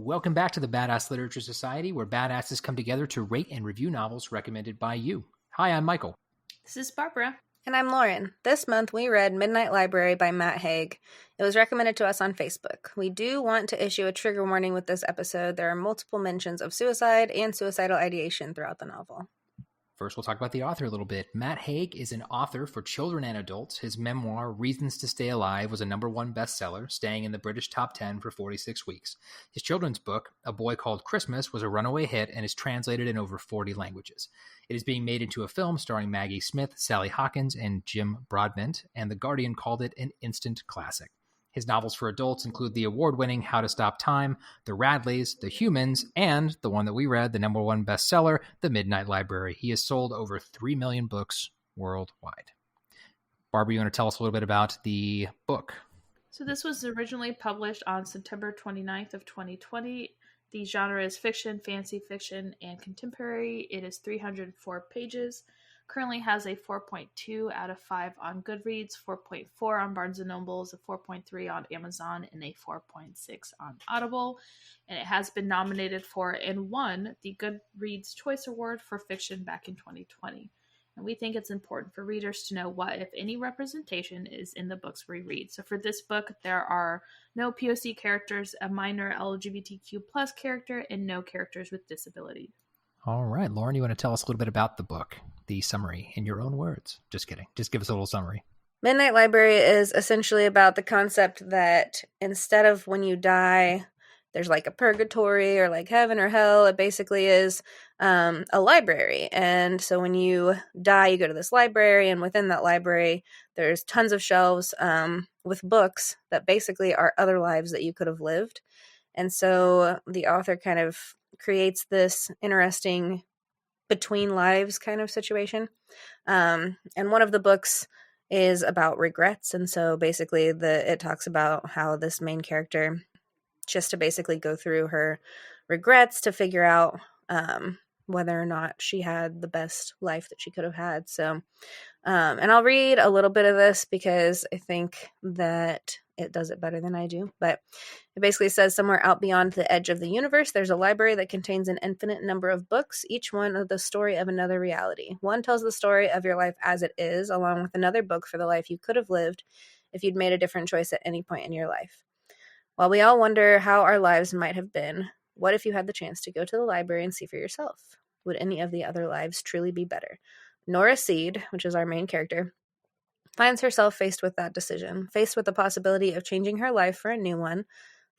Welcome back to the Badass Literature Society, where badasses come together to rate and review novels recommended by you. Hi, I'm Michael. This is Barbara. And I'm Lauren. This month we read Midnight Library by Matt Haig. It was recommended to us on Facebook. We do want to issue a trigger warning with this episode. There are multiple mentions of suicide and suicidal ideation throughout the novel. First, we'll talk about the author a little bit. Matt Haig is an author for children and adults. His memoir, Reasons to Stay Alive, was a #1 bestseller, staying in the British top 10 for 46 weeks. His children's book, A Boy Called Christmas, was a runaway hit and is translated in over 40 languages. It is being made into a film starring Maggie Smith, Sally Hawkins, and Jim Broadbent, and The Guardian called it an instant classic. His novels for adults include the award-winning How to Stop Time, The Radleys, The Humans, and the one that we read, the #1 bestseller, The Midnight Library. He has sold over 3 million books worldwide. Barbara, you want to tell us a little bit about the book? So this was originally published on September 29th of 2020. The genre is fiction, fantasy fiction, and contemporary. It is 304 pages. Currently has a 4.2 out of 5 on Goodreads, 4.4 on Barnes & Nobles, a 4.3 on Amazon, and a 4.6 on Audible. And it has been nominated for and won the Goodreads Choice Award for Fiction back in 2020. And we think it's important for readers to know what, if any, representation is in the books we read. So for this book, there are no POC characters, a minor LGBTQ plus character, and no characters with disabilities. All right, Lauren, you want to tell us a little bit about the book, the summary, in your own words? Just kidding. Just give us a little summary. Midnight Library is essentially about the concept that instead of when you die, there's like a purgatory or like heaven or hell. It basically is a library. And so when you die, you go to this library, and within that library, there's tons of shelves with books that basically are other lives that you could have lived. And so the author kind of creates this interesting between lives kind of situation. And one of the books is about regrets. And so basically it talks about how this main character, just to basically go through her regrets to figure out whether or not she had the best life that she could have had. So, and I'll read a little bit of this because I think that it does it better than I do. But it basically says, somewhere out beyond the edge of the universe, there's a library that contains an infinite number of books, each one of the story of another reality. One tells the story of your life as it is, along with another book for the life you could have lived if you'd made a different choice at any point in your life. While we all wonder how our lives might have been, what if you had the chance to go to the library and see for yourself? Would any of the other lives truly be better? Nora Seed, which is our main character, finds herself faced with that decision, faced with the possibility of changing her life for a new one,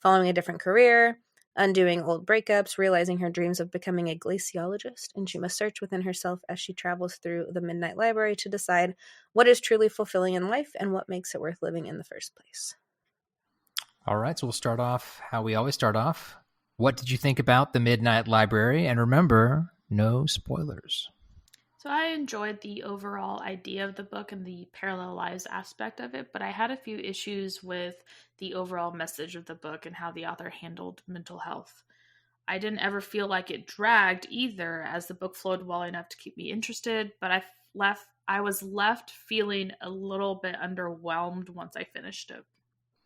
following a different career, undoing old breakups, realizing her dreams of becoming a glaciologist, and she must search within herself as she travels through the Midnight Library to decide what is truly fulfilling in life and what makes it worth living in the first place. All right, so we'll start off how we always start off. What did you think about the Midnight Library? And remember, no spoilers. So I enjoyed the overall idea of the book and the parallel lives aspect of it, but I had a few issues with the overall message of the book and how the author handled mental health. I didn't ever feel like it dragged either, as the book flowed well enough to keep me interested, but I was left feeling a little bit underwhelmed once I finished it.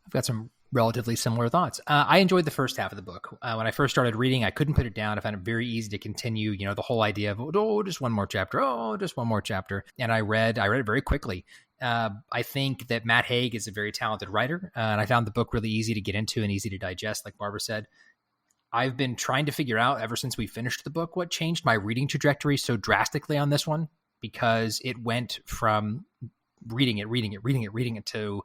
I've got some relatively similar thoughts. I enjoyed the first half of the book. When I first started reading, I couldn't put it down. I found it very easy to continue, the whole idea of, just one more chapter. And I read it very quickly. I think that Matt Haig is a very talented writer, and I found the book really easy to get into and easy to digest, like Barbara said. I've been trying to figure out ever since we finished the book what changed my reading trajectory so drastically on this one, because it went from reading it to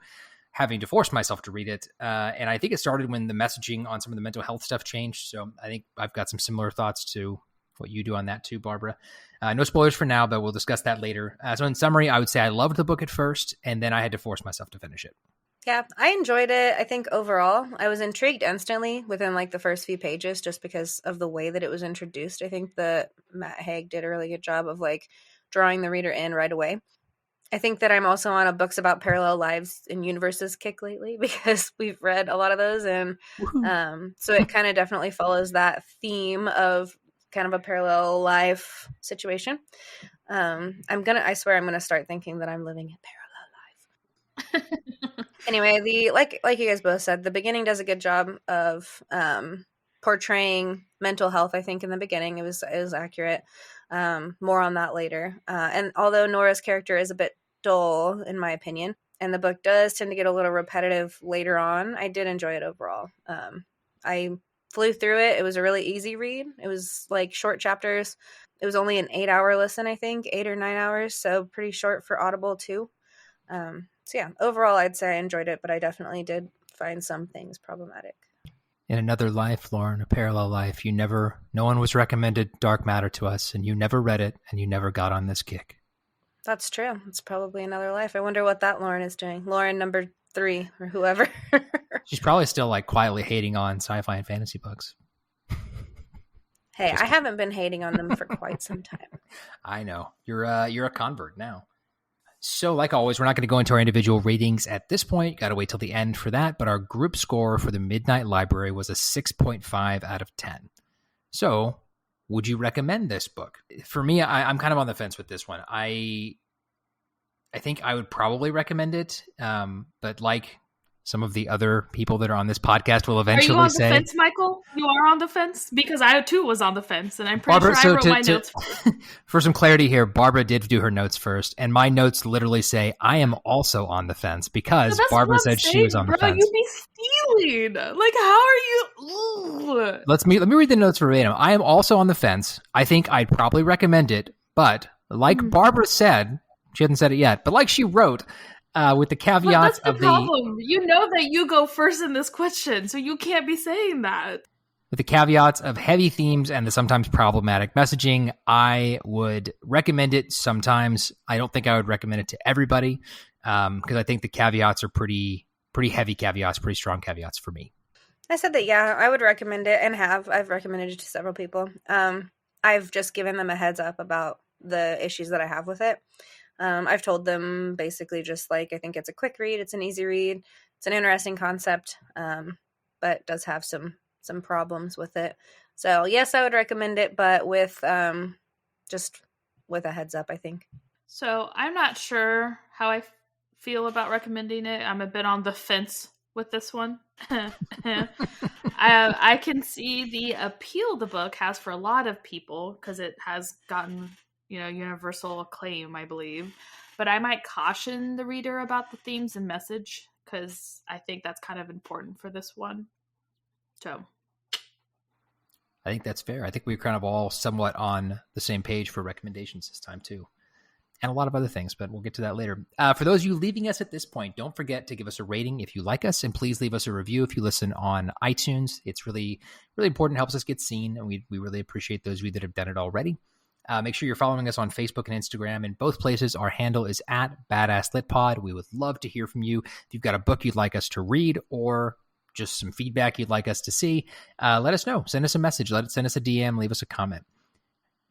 having to force myself to read it. And I think it started when the messaging on some of the mental health stuff changed. So I think I've got some similar thoughts to what you do on that too, Barbara. No spoilers for now, but we'll discuss that later. So in summary, I would say I loved the book at first, and then I had to force myself to finish it. Yeah, I enjoyed it. I think overall, I was intrigued instantly within like the first few pages just because of the way that it was introduced. I think that Matt Haig did a really good job of like drawing the reader in right away. I think that I'm also on a books about parallel lives and universes kick lately because we've read a lot of those. And so it kind of definitely follows that theme of kind of a parallel life situation. I swear I'm going to start thinking that I'm living a parallel life. Anyway, like you guys both said, the beginning does a good job of portraying mental health, I think, in the beginning. It was accurate. More on that later. And although Nora's character is a bit dull, in my opinion, and the book does tend to get a little repetitive later on, I did enjoy it overall. I flew through it. It was a really easy read. It was like short chapters. It was only an 8-hour listen, I think, 8 or 9 hours. So pretty short for Audible too. So yeah, overall, I'd say I enjoyed it, but I definitely did find some things problematic. In another life, Lauren, a parallel life, no one was recommended Dark Matter to us, and you never read it, and you never got on this kick. That's true. It's probably another life. I wonder what that Lauren is doing. Lauren number 3 or whoever. She's probably still like quietly hating on sci-fi and fantasy books. Hey, I haven't been hating on them for quite some time. I know. You're a convert now. So like always, we're not going to go into our individual ratings at this point. Got to wait till the end for that. But our group score for the Midnight Library was a 6.5 out of 10. So would you recommend this book? For me, I'm kind of on the fence with this one. I think I would probably recommend it. But like some of the other people that are on this podcast will eventually say... Are you on the fence, Michael? You are on the fence? Because I, too, was on the fence, and I'm pretty Barbara, sure I wrote my notes first. For some clarity here, Barbara did do her notes first, and my notes literally say, I am also on the fence, because Barbara said she was on the fence. You be stealing. Like, how are you... Ugh. Let me read the notes verbatim. I am also on the fence. I think I'd probably recommend it, but like Barbara said, she hasn't said it yet, but like she wrote... with the caveats of the problem. You know that you go first in this question, so you can't be saying that. With the caveats of heavy themes and the sometimes problematic messaging, I would recommend it sometimes. I don't think I would recommend it to everybody because I think the caveats are pretty heavy caveats, pretty strong caveats for me. I said that, yeah, I would recommend it and I've recommended it to several people. I've just given them a heads up about the issues that I have with it. I've told them basically just like, I think it's a quick read. It's an easy read. It's an interesting concept, but does have some problems with it. So yes, I would recommend it, but with just with a heads up, I think. So I'm not sure how I feel about recommending it. I'm a bit on the fence with this one. I can see the appeal the book has for a lot of people because it has gotten universal acclaim, I believe. But I might caution the reader about the themes and message because I think that's kind of important for this one. So I think that's fair. I think we're kind of all somewhat on the same page for recommendations this time too. And a lot of other things, but we'll get to that later. For those of you leaving us at this point, don't forget to give us a rating if you like us, and please leave us a review if you listen on iTunes. It's really, really important. It helps us get seen, and we really appreciate those of you that have done it already. Make sure you're following us on Facebook and Instagram. In both places, our handle is @BadassLitPod. We would love to hear from you. If you've got a book you'd like us to read or just some feedback you'd like us to see, let us know. Send us a message. Send us a DM. Leave us a comment.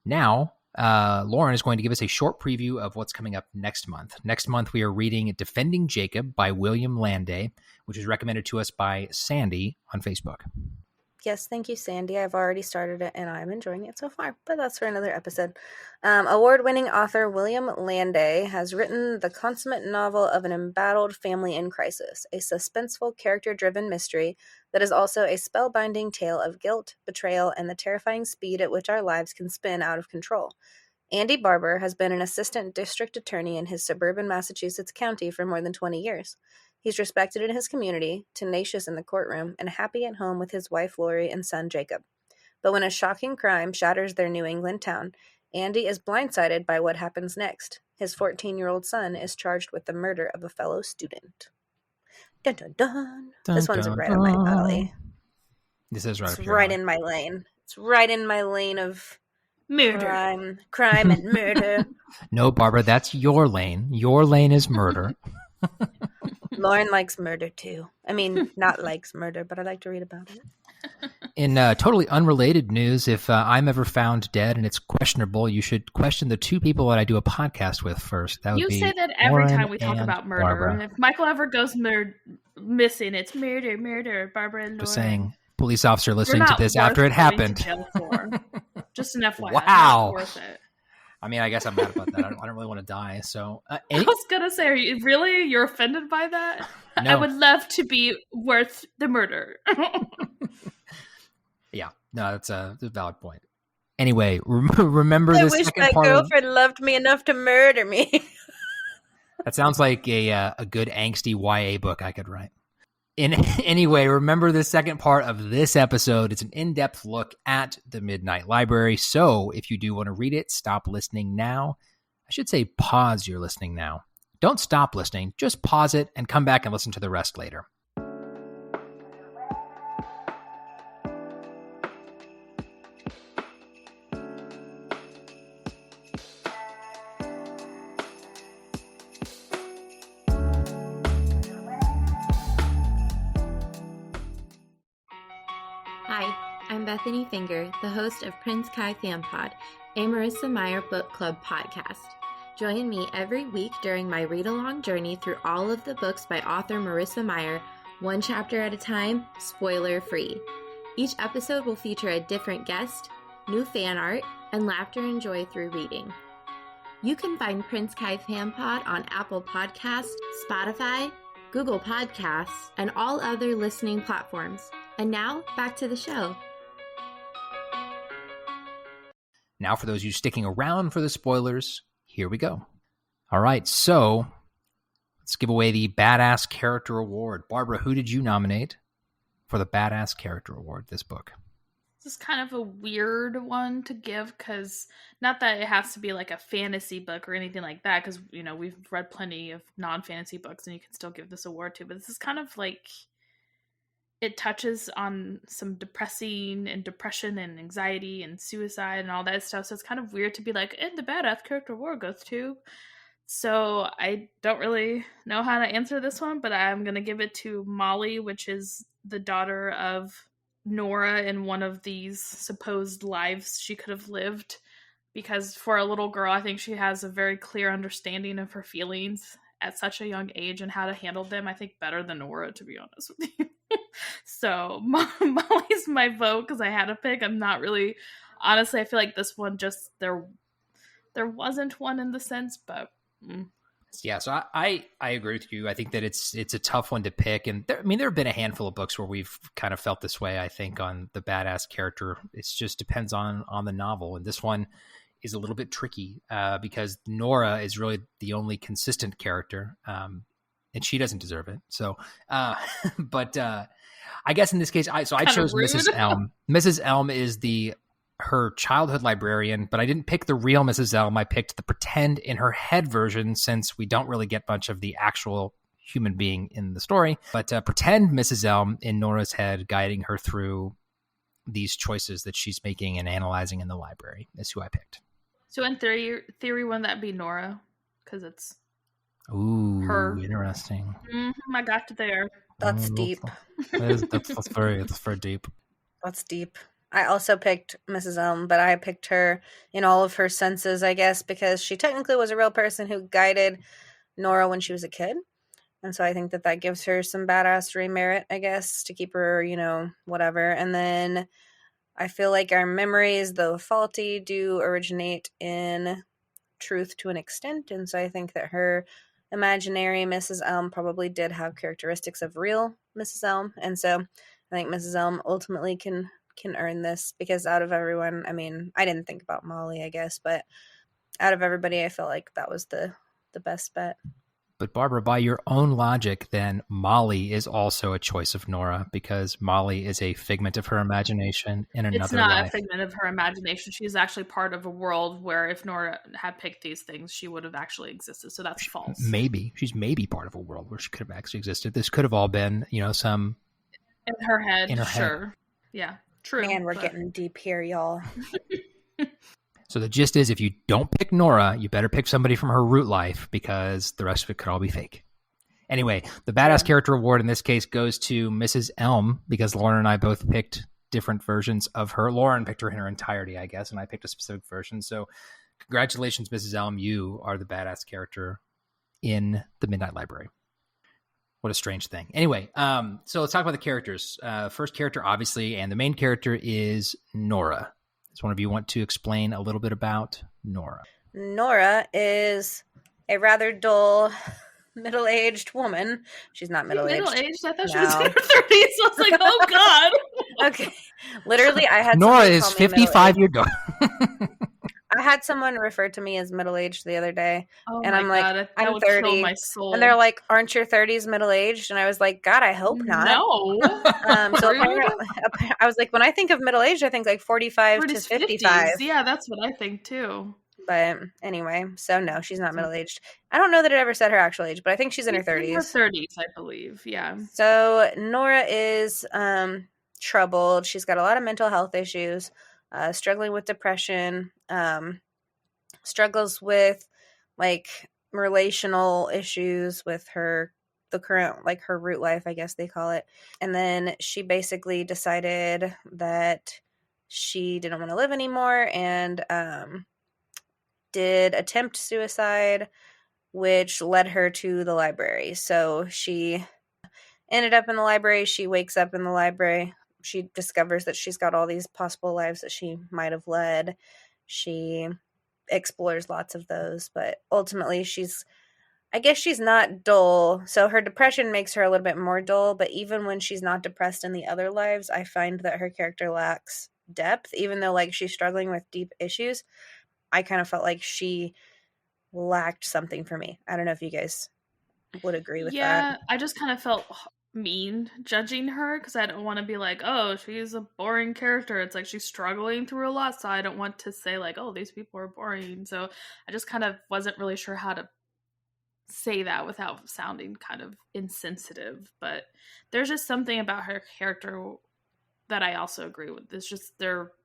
Now, Lauren is going to give us a short preview of what's coming up next month. Next month, we are reading Defending Jacob by William Landay, which is recommended to us by Sandy on Facebook. Yes, thank you, Sandy. I've already started it, and I'm enjoying it so far, but that's for another episode. Award-winning author William Landay has written the consummate novel of an embattled family in crisis, a suspenseful, character-driven mystery that is also a spellbinding tale of guilt, betrayal, and the terrifying speed at which our lives can spin out of control. Andy Barber has been an assistant district attorney in his suburban Massachusetts county for more than 20 years. He's respected in his community, tenacious in the courtroom, and happy at home with his wife Lori and son Jacob. But when a shocking crime shatters their New England town, Andy is blindsided by what happens next. His 14-year-old son is charged with the murder of a fellow student. Dun dun dun. This one's right up my alley. This is right. It's right in my lane. It's right in my lane of murder, crime and murder. No, Barbara, that's your lane. Your lane is murder. Lauren likes murder too. I mean, not likes murder, but I like to read about it. In totally unrelated news, if I'm ever found dead and it's questionable, you should question the two people that I do a podcast with first. That would be say that every Lauren time we talk and about murder. Barbara. And if Michael ever goes missing, it's murder, Barbara and Lauren. Just saying, police officer listening to this after it happened. Just an FYI. Wow. Not worth it. I mean, I guess I'm mad about that. I don't really want to die. So, I was gonna say, you're offended by that? No. I would love to be worth the murder. Yeah, no, that's a valid point. Anyway, remember I the wish second my part of... girlfriend loved me enough to murder me. That sounds like a good angsty YA book I could write. Anyway, remember the second part of this episode. It's an in-depth look at the Midnight Library. So if you do want to read it, stop listening now. I should say pause your listening now. Don't stop listening. Just pause it and come back and listen to the rest later. Hi, I'm Bethany Finger, the host of Prince Kai Fan Pod, a Marissa Meyer book club podcast. Join me every week during my read-along journey through all of the books by author Marissa Meyer, one chapter at a time, spoiler-free. Each episode will feature a different guest, new fan art, and laughter and joy through reading. You can find Prince Kai Fan Pod on Apple Podcasts, Spotify, Google Podcasts, and all other listening platforms. And now, back to the show. Now, for those of you sticking around for the spoilers, here we go. All right, so let's give away the Badass Character Award. Barbara, who did you nominate for the Badass Character Award this book? This is kind of a weird one to give, because not that it has to be like a fantasy book or anything like that, because, you know, we've read plenty of non-fantasy books and you can still give this award to, but this is kind of like, it touches on some depression and anxiety and suicide and all that stuff, so it's kind of weird to be like, and the Badass Character Award goes to. So I don't really know how to answer this one, but I'm going to give it to Molly, which is the daughter of Nora in one of these supposed lives she could have lived, because for a little girl, I think she has a very clear understanding of her feelings at such a young age and how to handle them, I think, better than Nora, to be honest with you. So Molly's my vote because I had to pick. I'm not really, honestly, I feel like this one just, there wasn't one in the sense, but Yeah, so I agree with you. I think that it's a tough one to pick, and there have been a handful of books where we've kind of felt this way. I think on the badass character, it just depends on the novel, and this one is a little bit tricky because Nora is really the only consistent character, and she doesn't deserve it. So, but I guess in this case, I chose Mrs. Elm. Mrs. Elm is her childhood librarian, but I didn't pick the real Mrs. Elm. I picked the pretend in her head version, since we don't really get much of the actual human being in the story. But pretend Mrs. Elm in Nora's head, guiding her through these choices that she's making and analyzing in the library, is who I picked. So in theory, wouldn't that be Nora? Because it's her. Interesting. Mm-hmm, I got you there. That's deep. That's very deep. That's deep. I also picked Mrs. Elm, but I picked her in all of her senses, I guess, because she technically was a real person who guided Nora when she was a kid. And so I think that gives her some badassery merit, I guess, to keep her, whatever. And then I feel like our memories, though faulty, do originate in truth to an extent. And so I think that her imaginary Mrs. Elm probably did have characteristics of real Mrs. Elm. And so I think Mrs. Elm ultimately can earn this, because out of everyone, I mean, I didn't think about Molly, I guess, but out of everybody, I felt like that was the best bet. But Barbara, by your own logic, then Molly is also a choice of Nora, because Molly is a figment of her imagination in another life. It's not a figment of her imagination. She's actually part of a world where if Nora had picked these things, she would have actually existed. So that's false. She's maybe part of a world where she could have actually existed. This could have all been, some in her head. Sure. Head. Yeah. True. Man, we're getting deep here, y'all. So the gist is, if you don't pick Nora, you better pick somebody from her root life, because the rest of it could all be fake. Anyway, the Badass Character Award in this case goes to Mrs. Elm, because Lauren and I both picked different versions of her. Lauren picked her in her entirety, I guess, and I picked a specific version. So congratulations, Mrs. Elm. You are the badass character in the Midnight Library. What a strange thing. Anyway, so let's talk about the characters. First character, obviously, and the main character is Nora. Does one of you want to explain a little bit about Nora? Nora is a rather dull, middle-aged woman. She's not middle-aged. Middle-aged? I thought she was in her 30s. I was like, oh, God. Okay. Literally, I had Nora somebody is call me 55 middle-aged. years old. I had someone refer to me as middle-aged the other day, Oh and my I'm like, god, that I'm would kill 30. my soul. And they're like, aren't your 30s middle-aged? And I was like, God, I hope not. No. So Rude. apparently, I was like, when I think of middle-aged, I think like 45 to 40s, 55. 50s. Yeah, that's what I think too. But anyway, so no, she's not middle-aged. I don't know that it ever said her actual age, but I think she's in her She's in her 30s. 30s, I believe. Yeah. So Nora is troubled. She's got a lot of mental health issues, struggling with depression, struggles with like relational issues with the current, like her root life, I guess they call it. And then she basically decided that she didn't want to live anymore and did attempt suicide, which led her to the library. So she ended up in the library. She wakes up in the library. She discovers that she's got all these possible lives that she might have led. She explores lots of those, but ultimately I guess she's not dull. So her depression makes her a little bit more dull, but even when she's not depressed in the other lives, I find that her character lacks depth. Even though like she's struggling with deep issues, I kind of felt like she lacked something for me. I don't know if you guys would agree with that. Yeah, I just kind of felt mean judging her because I don't want to be like, oh, she's a boring character. It's like she's struggling through a lot, so I don't want to say like, oh, these people are boring. So I just kind of wasn't really sure how to say that without sounding kind of insensitive. But there's just something about her character that I also agree with. It's just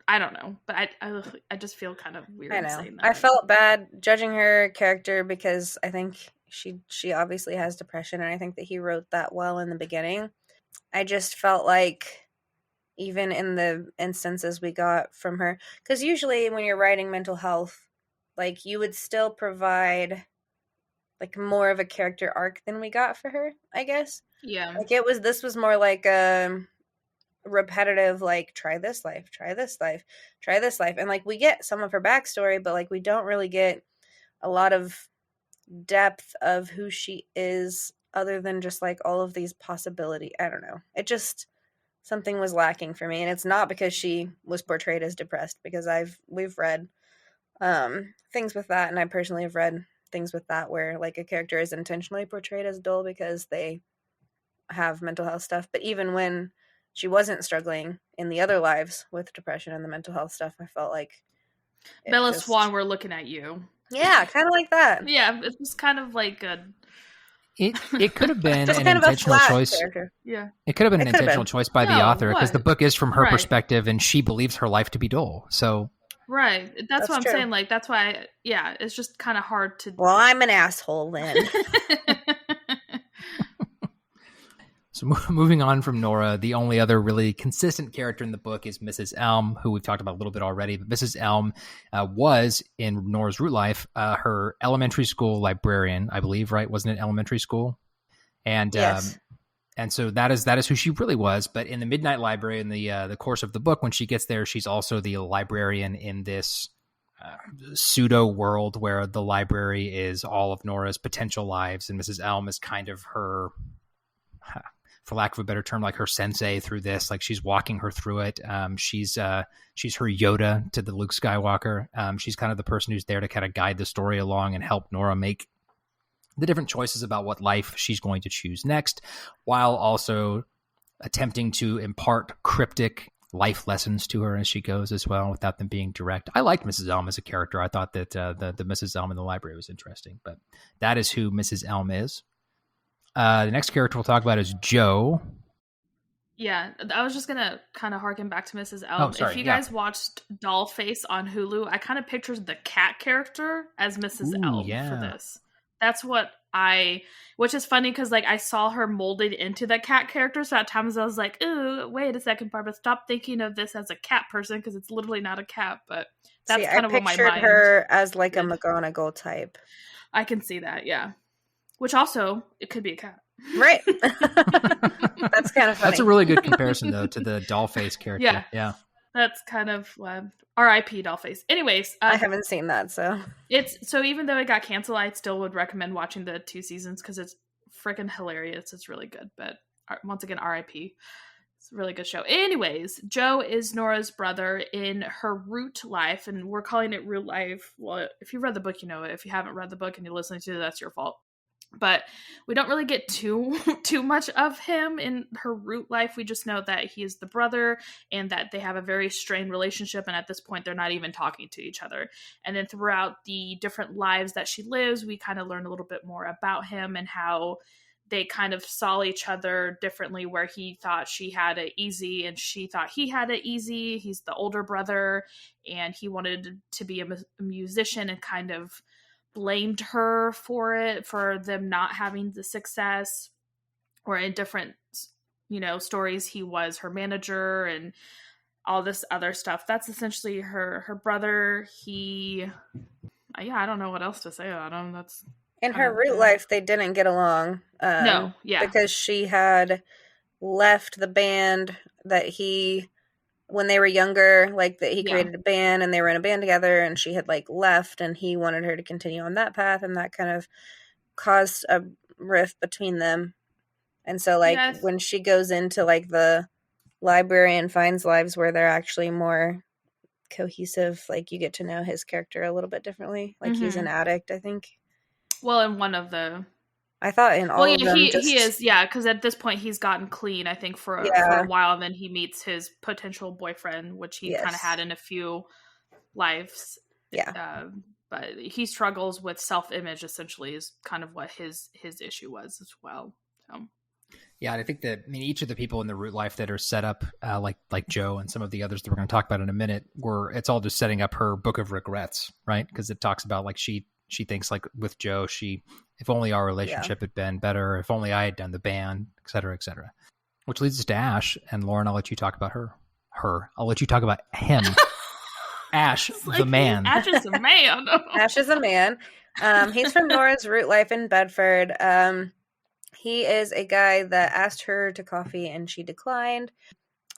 I don't know, but I just feel kind of weird I know. saying that. I felt bad judging her character because I think she obviously has depression, and I think that he wrote that well in the beginning. I just felt like even in the instances we got from her, because usually when you're writing mental health, like you would still provide like more of a character arc than we got for her, I guess. Yeah. Like this was more like repetitive, like try this life, try this life, try this life. And like we get some of her backstory, but like we don't really get a lot of depth of who she is other than just like all of these possibility. I don't know. It just something was lacking for me. And it's not because she was portrayed as depressed, because we've read things with that, and I personally have read things with that where like a character is intentionally portrayed as dull because they have mental health stuff. But even when she wasn't struggling in the other lives with depression and the mental health stuff, I felt like Bella Swan, we're looking at you. Yeah, kind of like that. Yeah, it was kind of like a... It could have been Just an kind of a intentional flat choice. character. Yeah. It could have been an It could have intentional been. choice by the No, author, because the what? book is from her Right. perspective, and she believes her life to be dull. So Right. That's what I'm true. saying. Like, that's why, it's just kind of hard to... Well, I'm an asshole then. So moving on from Nora, the only other really consistent character in the book is Mrs. Elm, who we've talked about a little bit already. But Mrs. Elm was, in Nora's root life, her elementary school librarian, I believe, right? Wasn't it elementary school? And Yes. and so that is who she really was. But in the Midnight Library, in the course of the book, when she gets there, she's also the librarian in this pseudo world where the library is all of Nora's potential lives, and Mrs. Elm is kind of her, for lack of a better term, like her sensei through this. Like she's walking her through it. She's her Yoda to the Luke Skywalker. She's kind of the person who's there to kind of guide the story along and help Nora make the different choices about what life she's going to choose next, while also attempting to impart cryptic life lessons to her as she goes as well, without them being direct. I liked Mrs. Elm as a character. I thought that the Mrs. Elm in the library was interesting, but that is who Mrs. Elm is. The next character we'll talk about is Joe. Yeah, I was just going to kind of harken back to Mrs. Elm. Oh, sorry, if you yeah. guys watched Dollface on Hulu, I kind of pictured the cat character as Mrs. Elm for this. That's what which is funny because like I saw her molded into the cat character, so at times I was like, ooh, wait a second, Barbara, stop thinking of this as a cat person because it's literally not a cat. But that's kind of what my mind... I pictured her as like did. a McGonagall type. I can see that, yeah. Which also, it could be a cat. Right. That's kind of funny. That's a really good comparison, though, to the Dollface character. Yeah. That's kind of R.I.P. Dollface. Anyways, I haven't seen that, so even though it got canceled, I still would recommend watching the 2 seasons because it's freaking hilarious. It's really good. But once again, R.I.P. It's a really good show. Anyways, Joe is Nora's brother in her root life, and we're calling it root life. Well, if you read the book, you know it. If you haven't read the book and you're listening to it, that's your fault. But we don't really get too much of him in her root life. We just know that he is the brother and that they have a very strained relationship, and at this point they're not even talking to each other. And then throughout the different lives that she lives, we kind of learn a little bit more about him and how they kind of saw each other differently, where he thought she had it easy and she thought he had it easy. He's the older brother and he wanted to be a musician and kind of blamed her for it, for them not having the success. Or in different, stories, he was her manager and all this other stuff. That's essentially her brother. I don't know what else to say about him. That's in her root life, they didn't get along. No, yeah. Because she had left the band that when they were younger, like that he created a band and they were in a band together, and she had like left and he wanted her to continue on that path, and that kind of caused a rift between them. And so like when she goes into like the library and finds lives where they're actually more cohesive, like you get to know his character a little bit differently. Like he's an addict, I think. Well, in one of the, I thought in all of them, he is, because at this point he's gotten clean, I think, for a while, and then he meets his potential boyfriend, which he kind of had in a few lives. Yeah. But he struggles with self-image, essentially, is kind of what his issue was as well. So. Yeah, and I think that each of the people in the root life that are set up, like Joe and some of the others that we're going to talk about in a minute, it's all just setting up her book of regrets, right? Because it talks about like she thinks like with Joe, if only our relationship had been better, if only I had done the band, et cetera, et cetera. Which leads us to Ash, and Lauren, I'll let you talk about her. I'll let you talk about him. Ash, the man. Ash is a man. Ash is a man. He's from Nora's root life in Bedford. He is a guy that asked her to coffee and she declined.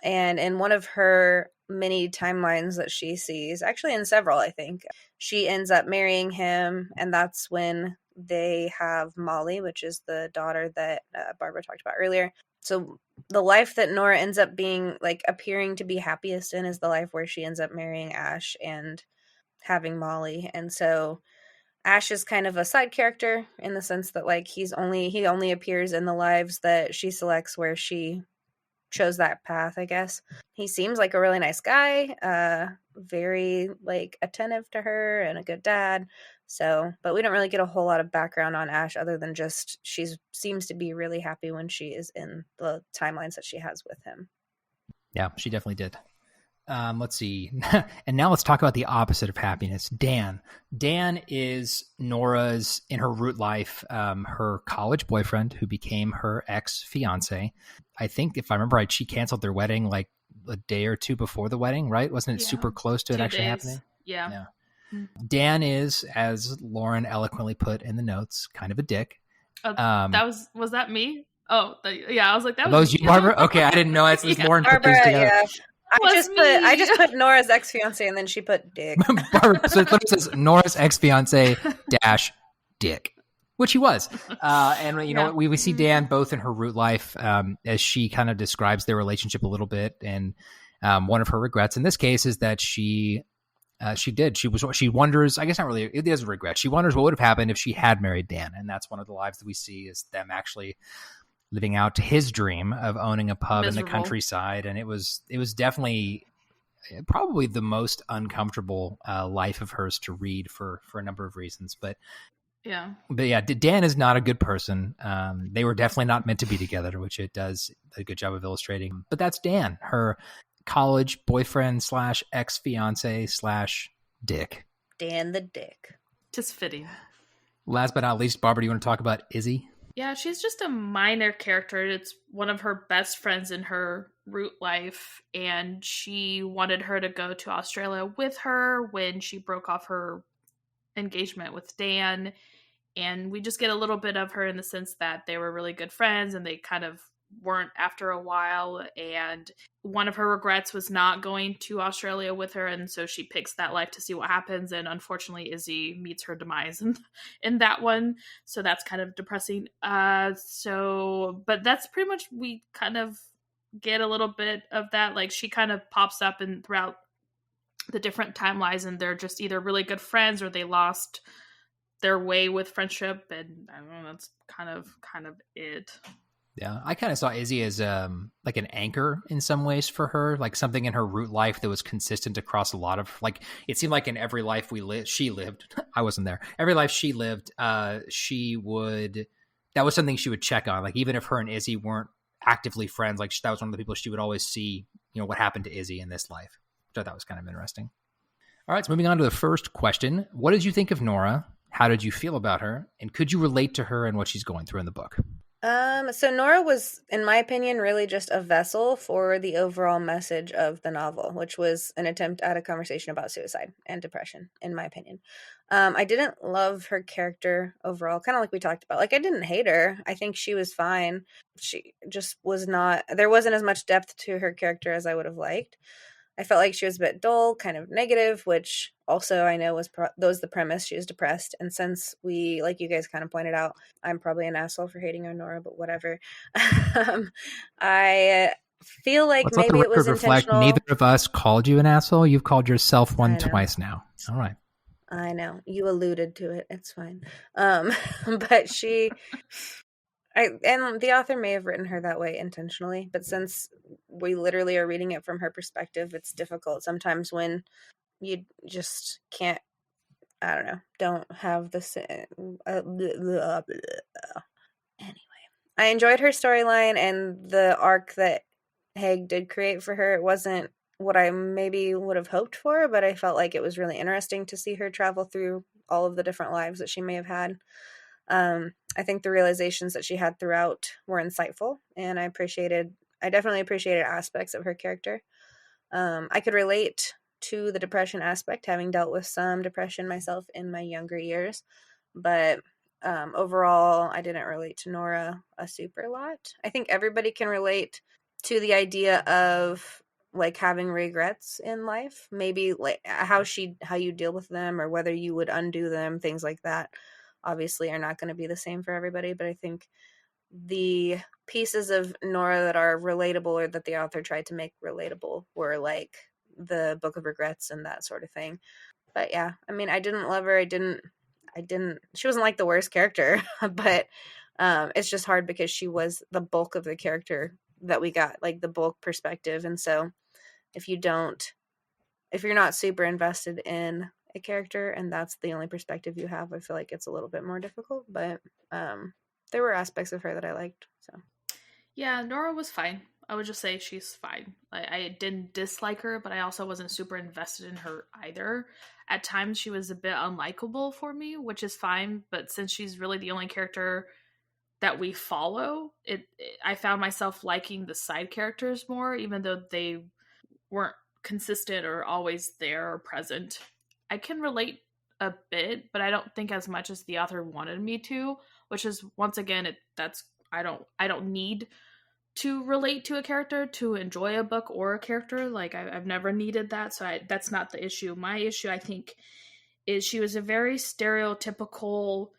And in one of her many timelines that she sees, actually in several, I think, she ends up marrying him. And that's when they have Molly, which is the daughter that Barbara talked about earlier. So the life that Nora ends up being like appearing to be happiest in is the life where she ends up marrying Ash and having Molly. And so Ash is kind of a side character in the sense that like he only appears in the lives that she selects where she chose that path, I guess. He seems like a really nice guy, very like attentive to her and a good dad. So, but we don't really get a whole lot of background on Ash other than just she seems to be really happy when she is in the timelines that she has with him. Yeah, she definitely did. Let's see. And now let's talk about the opposite of happiness. Dan. Dan is Nora's, in her root life, her college boyfriend who became her ex-fiance. I think if I remember right, she canceled their wedding like a day or two before the wedding, right? Wasn't it super close to it actually happening? Yeah. Dan is, as Lauren eloquently put in the notes, kind of a dick. Was that me? Oh, yeah. I was like, that was you, Barbara? Okay, I didn't know. It's more Barbara, yeah. I just put Nora's ex-fiance and then she put dick. Barbara, so it says Nora's ex-fiance - dick, which he was. And we see Dan both in her root life as she kind of describes their relationship a little bit. And one of her regrets in this case is that she wonders, I guess not really, it is a regret. She wonders what would have happened if she had married Dan. And that's one of the lives that we see is them actually living out his dream of owning a pub in the countryside. And it was definitely probably the most uncomfortable life of hers to read for a number of reasons. But yeah, Dan is not a good person. They were definitely not meant to be together, which it does a good job of illustrating. But that's Dan, her college boyfriend / ex-fiance / dick. Dan the dick. Just fitting. Last but not least, Barbara, do you want to talk about Izzy? Yeah, she's just a minor character. It's one of her best friends in her root life, and she wanted her to go to Australia with her when she broke off her engagement with Dan. And we just get a little bit of her in the sense that they were really good friends and they kind of weren't after a while. And one of her regrets was not going to Australia with her, and so she picks that life to see what happens. And unfortunately, Izzy meets her demise in that one, so that's kind of depressing. But that's pretty much, we kind of get a little bit of that. Like she kind of pops up and throughout the different timelines, and they're just either really good friends or they lost their way with friendship, and I don't know, that's kind of it. Yeah, I kind of saw Izzy as like an anchor in some ways for her, like something in her root life that was consistent across a lot of, like, it seemed like in every life she lived, I wasn't there. Every life she lived, that was something she would check on. Like even if her and Izzy weren't actively friends, like that was one of the people she would always see, what happened to Izzy in this life, which I thought was kind of interesting. All right, so moving on to the first question. What did you think of Nora? How did you feel about her? And could you relate to her and what she's going through in the book? So Nora was, in my opinion, really just a vessel for the overall message of the novel, which was an attempt at a conversation about suicide and depression, in my opinion. I didn't love her character overall, kind of like we talked about. Like, I didn't hate her. I think she was fine. She just was not, there wasn't as much depth to her character as I would have liked. I felt like she was a bit dull, kind of negative, which also I know was the premise. She was depressed. And since we, like you guys kind of pointed out, I'm probably an asshole for hating on Nora, but whatever. I feel like Let's maybe it was intentional. Neither of us called you an asshole. You've called yourself one twice now. All right. I know. You alluded to it. It's fine. But and the author may have written her that way intentionally, but since we literally are reading it from her perspective, it's difficult sometimes when you just can't, I don't know, don't have the same. Anyway, I enjoyed her storyline and the arc that Haig did create for her. It wasn't what I maybe would have hoped for, but I felt like it was really interesting to see her travel through all of the different lives that she may have had. I think the realizations that she had throughout were insightful, and I definitely appreciated aspects of her character. I could relate to the depression aspect, having dealt with some depression myself in my younger years, but overall, I didn't relate to Nora a super lot. I think everybody can relate to the idea of like having regrets in life, maybe like how you deal with them or whether you would undo them, things like that. Obviously are not going to be the same for everybody, but I think the pieces of Nora that are relatable or that the author tried to make relatable were like the Book of Regrets and that sort of thing. But yeah, I mean, I didn't love her. She wasn't like the worst character, but it's just hard because she was the bulk of the character that we got, like the bulk perspective. And so if you're not super invested in a character and that's the only perspective you have, I feel like it's a little bit more difficult, but there were aspects of her that I liked. So yeah, Nora was fine. I would just say she's fine. I didn't dislike her, but I also wasn't super invested in her either. At times she was a bit unlikable for me, which is fine, but since she's really the only character that we follow, I found myself liking the side characters more, even though they weren't consistent or always there or present. I can relate a bit, but I don't think as much as the author wanted me to, which is once again, I don't need to relate to a character to enjoy a book or a character. Like I've never needed that, so that's not the issue. My issue, I think, is she was a very stereotypical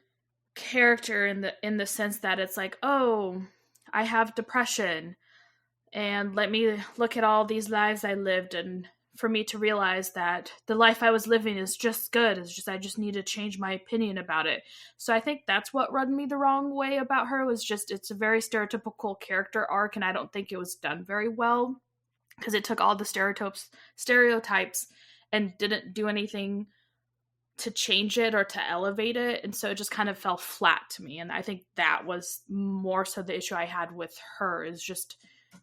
character in the sense that it's like, oh, I have depression, and let me look at all these lives I lived, and for me to realize that the life I was living is just good. I just need to change my opinion about it. So I think that's what rubbed me the wrong way about her, was just it's a very stereotypical character arc, and I don't think it was done very well because it took all the stereotypes and didn't do anything to change it or to elevate it, and so it just kind of fell flat to me. And I think that was more so the issue I had with her, is just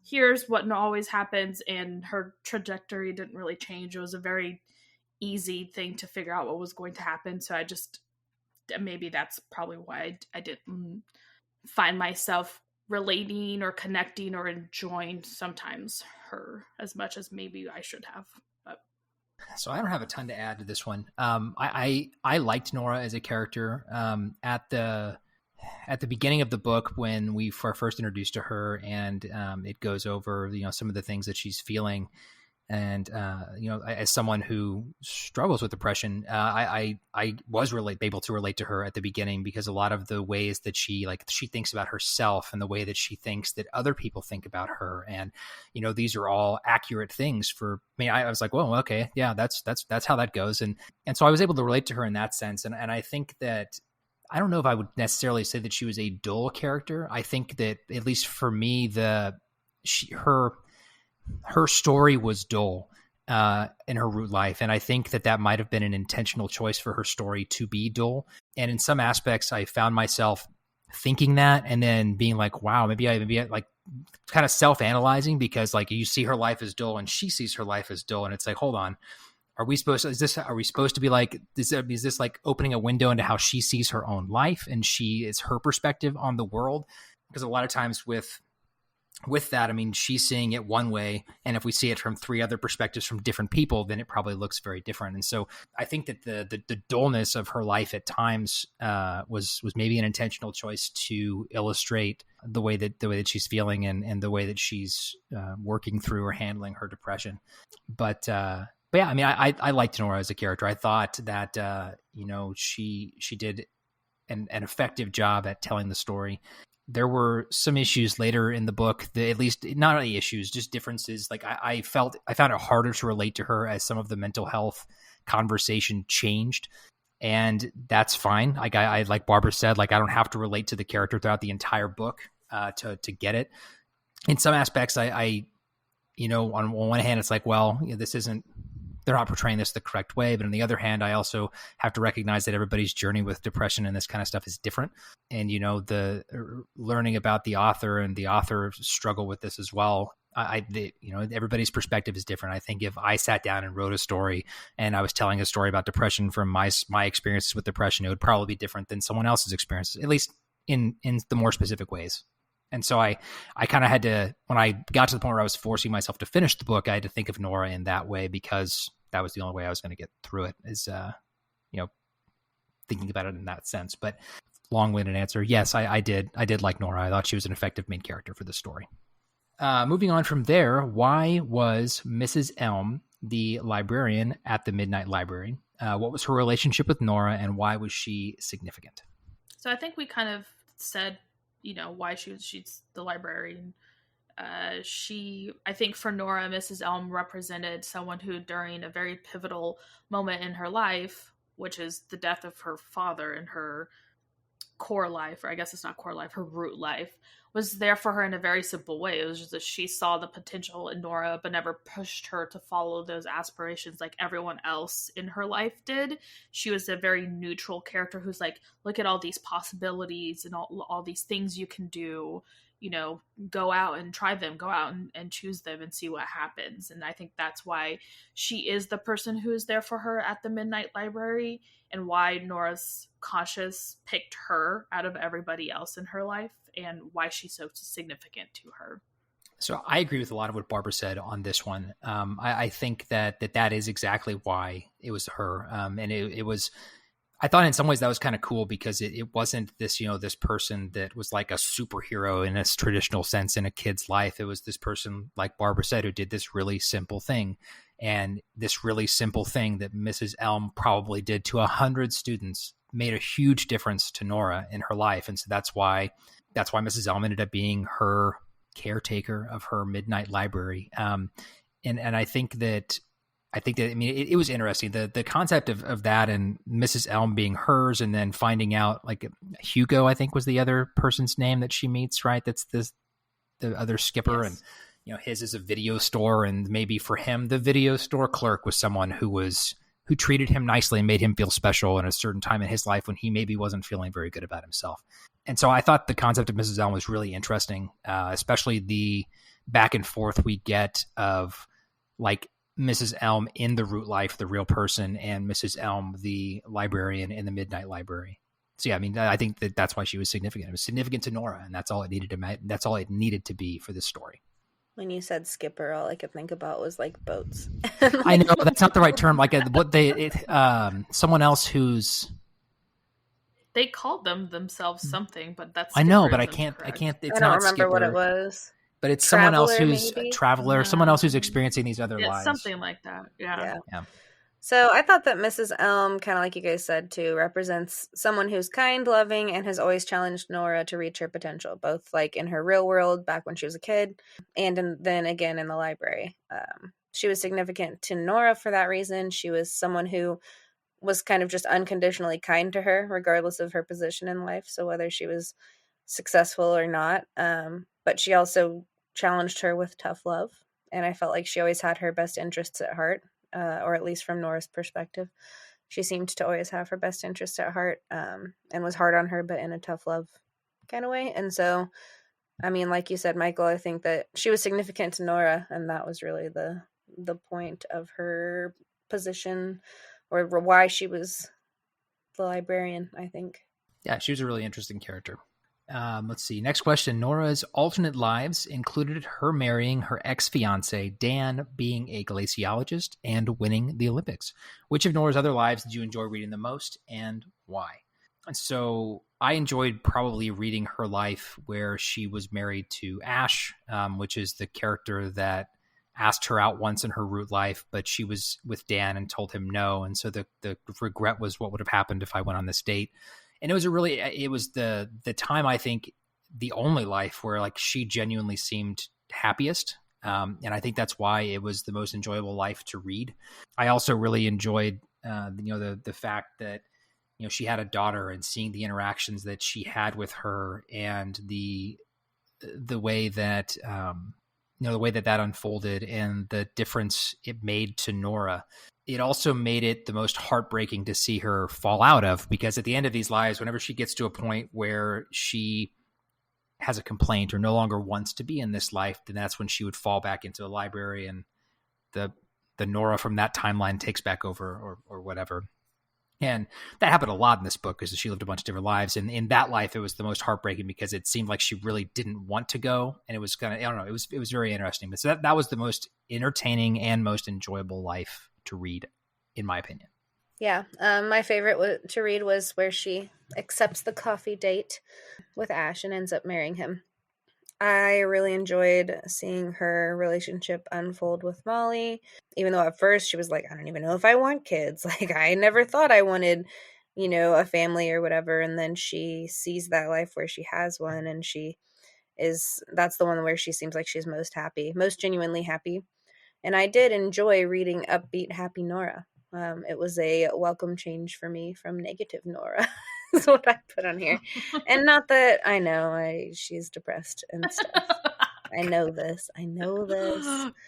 here's what always happens, and her trajectory didn't really change. It was a very easy thing to figure out what was going to happen. So maybe that's probably why I didn't find myself relating or connecting or enjoying sometimes her as much as maybe I should have. But so I don't have a ton to add to this one. I liked Nora as a character. At the beginning of the book, when we are first introduced to her, and it goes over some of the things that she's feeling, And, as someone who struggles with depression, I was able to relate to her at the beginning, because a lot of the ways that she thinks about herself and the way that she thinks that other people think about her. And, these are all accurate things for me. I was like, well, okay, yeah, that's how that goes. And so I was able to relate to her in that sense. And I think that, I don't know if I would necessarily say that she was a dull character. I think that, at least for me, her story was dull in her root life. And I think that might have been an intentional choice for her story to be dull. And in some aspects, I found myself thinking that, and then being like, wow, maybe I like kind of self-analyzing, because like you see her life as dull and she sees her life as dull. And it's like, hold on, are we supposed to be like, is this like opening a window into how she sees her own life, and it's her perspective on the world? Because a lot of times with that, I mean, she's seeing it one way, and if we see it from three other perspectives from different people, then it probably looks very different. And so I think that the dullness of her life at times was maybe an intentional choice to illustrate the way that she's feeling, and the way that she's working through or handling her depression. But yeah, I mean, I liked Nora as a character. I thought that she did an effective job at telling the story. There were some issues later in the book, at least not really issues, just differences. Like I found it harder to relate to her as some of the mental health conversation changed, and that's fine. Like I like Barbara said, like I don't have to relate to the character throughout the entire book to get it. In some aspects, I on one hand, it's like, well, they're not portraying this the correct way. But on the other hand, I also have to recognize that everybody's journey with depression and this kind of stuff is different. And, the learning about the author and the author struggle with this as well. Everybody's perspective is different. I think if I sat down and wrote a story and I was telling a story about depression from my experiences with depression, it would probably be different than someone else's experiences, at least in the more specific ways. And so I kind of had to, when I got to the point where I was forcing myself to finish the book, I had to think of Nora in that way, because that was the only way I was going to get through it, is, thinking about it in that sense. But long-winded answer, yes, I did like Nora. I thought she was an effective main character for the story. Moving on from there, why was Mrs. Elm the librarian at the Midnight Library? What was her relationship with Nora, and why was she significant? So I think we kind of said, why she's the librarian. I think for Nora, Mrs. Elm represented someone who, during a very pivotal moment in her life, which is the death of her father in her core life, or I guess it's not core life, her root life, was there for her in a very simple way. It was just that she saw the potential in Nora, but never pushed her to follow those aspirations like everyone else in her life did. She was a very neutral character who's like, look at all these possibilities and all these things you can do, go out and try them, go out and choose them and see what happens. And I think that's why she is the person who is there for her at the Midnight Library, and why Nora's conscious picked her out of everybody else in her life, and why she's so significant to her. So I agree with a lot of what Barbara said on this one. I think that is exactly why it was her. And it was, I thought in some ways that was kind of cool, because it wasn't this, this person that was like a superhero in a traditional sense in a kid's life. It was this person, like Barbara said, who did this really simple thing. And this really simple thing that Mrs. Elm probably did to 100 students made a huge difference to Nora in her life. And so that's why Mrs. Elm ended up being her caretaker of her Midnight Library. And I think that, I mean, it was interesting. The concept of that, and Mrs. Elm being hers, and then finding out, like, Hugo, I think was the other person's name that she meets, right? That's the other skipper. Yes. And, his is a video store. And maybe for him, the video store clerk was someone who treated him nicely and made him feel special in a certain time in his life when he maybe wasn't feeling very good about himself. And so I thought the concept of Mrs. Elm was really interesting, especially the back and forth we get of, like, Mrs. Elm in the root life, the real person, and Mrs. Elm, the librarian in the Midnight Library. So yeah, I mean, I think that's why she was significant. It was significant to Nora, and that's all it needed to be for this story. When you said skipper, all I could think about was like boats. I know that's not the right term. Like someone else who's. They called themselves something, but that's. I know, but I can't. Correct. I can't. It's I don't not remember skipper, what it was. but it's someone else Traveler, who's a maybe? traveler, someone else who's experiencing these other Yeah, lives. something like that. Yeah. Yeah. So I thought that Mrs. Elm, kind of like you guys said too, represents someone who's kind, loving, and has always challenged Nora to reach her potential, both like in her real world back when she was a kid, and then again in the library. She was significant to Nora for that reason. She was someone who was kind of just unconditionally kind to her, regardless of her position in life. So whether she was successful or not, but she also challenged her with tough love, and I felt like she always had her best interests at heart. Or at least from Nora's perspective, she seemed to always have her best interest at heart, and was hard on her, but in a tough love kind of way. And so, I mean, like you said, Michael, I think that she was significant to Nora, and that was really the point of her position, or why she was the librarian, I think. Yeah, she was a really interesting character. Let's see. Next question. Nora's alternate lives included her marrying her ex-fiance, Dan, being a glaciologist, and winning the Olympics. Which of Nora's other lives did you enjoy reading the most, and why? And so I enjoyed probably reading her life where she was married to Ash, which is the character that asked her out once in her root life, but she was with Dan and told him no. And so the regret was what would have happened if I went on this date. And it was the time, I think, the only life where like she genuinely seemed happiest. And I think that's why it was the most enjoyable life to read. I also really enjoyed, the fact that, she had a daughter, and seeing the interactions that she had with her, and the way that, the way that unfolded, and the difference it made to Nora. It also made it the most heartbreaking to see her fall out of, because at the end of these lives, whenever she gets to a point where she has a complaint or no longer wants to be in this life, then that's when she would fall back into the library, and the Nora from that timeline takes back over, or whatever. And that happened a lot in this book, because she lived a bunch of different lives. And in that life, it was the most heartbreaking, because it seemed like she really didn't want to go. And it was kind of, I don't know, it was very interesting. But so that was the most entertaining and most enjoyable life to read, in my opinion. Yeah. My favorite to read was where she accepts the coffee date with Ash and ends up marrying him. I really enjoyed seeing her relationship unfold with Molly, even though at first she was like, I don't even know if I want kids. Like, I never thought I wanted, a family or whatever. And then she sees that life where she has one, and that's the one where she seems like she's most happy, most genuinely happy. And I did enjoy reading upbeat, happy Nora. It was a welcome change for me from negative Nora. Is what I put on here. And not that I know she's depressed and stuff. I know this.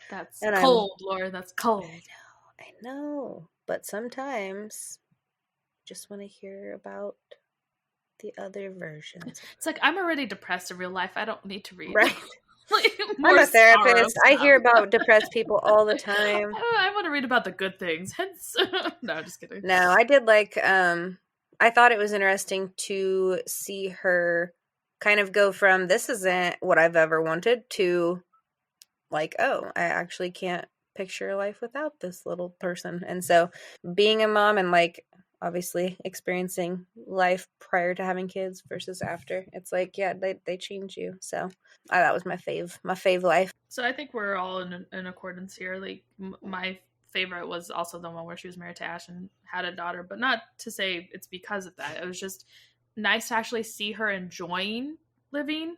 That's and cold, Laura. That's cold. I know. But sometimes just want to hear about the other versions. It's like, I'm already depressed in real life. I don't need to read. Right. I'm a therapist. I hear about depressed people all the time. I want to read about the good things. Hence, no, just kidding. No, I did like. I thought it was interesting to see her kind of go from this isn't what I've ever wanted to like, oh, I actually can't picture life without this little person. And so being a mom and like obviously experiencing life prior to having kids versus after, it's like, yeah, they change you. So that was my fave life. So I think we're all in accordance here. Like my favorite was also the one where she was married to Ash and had a daughter, but not to say it's because of that. It was just nice to actually see her enjoying living,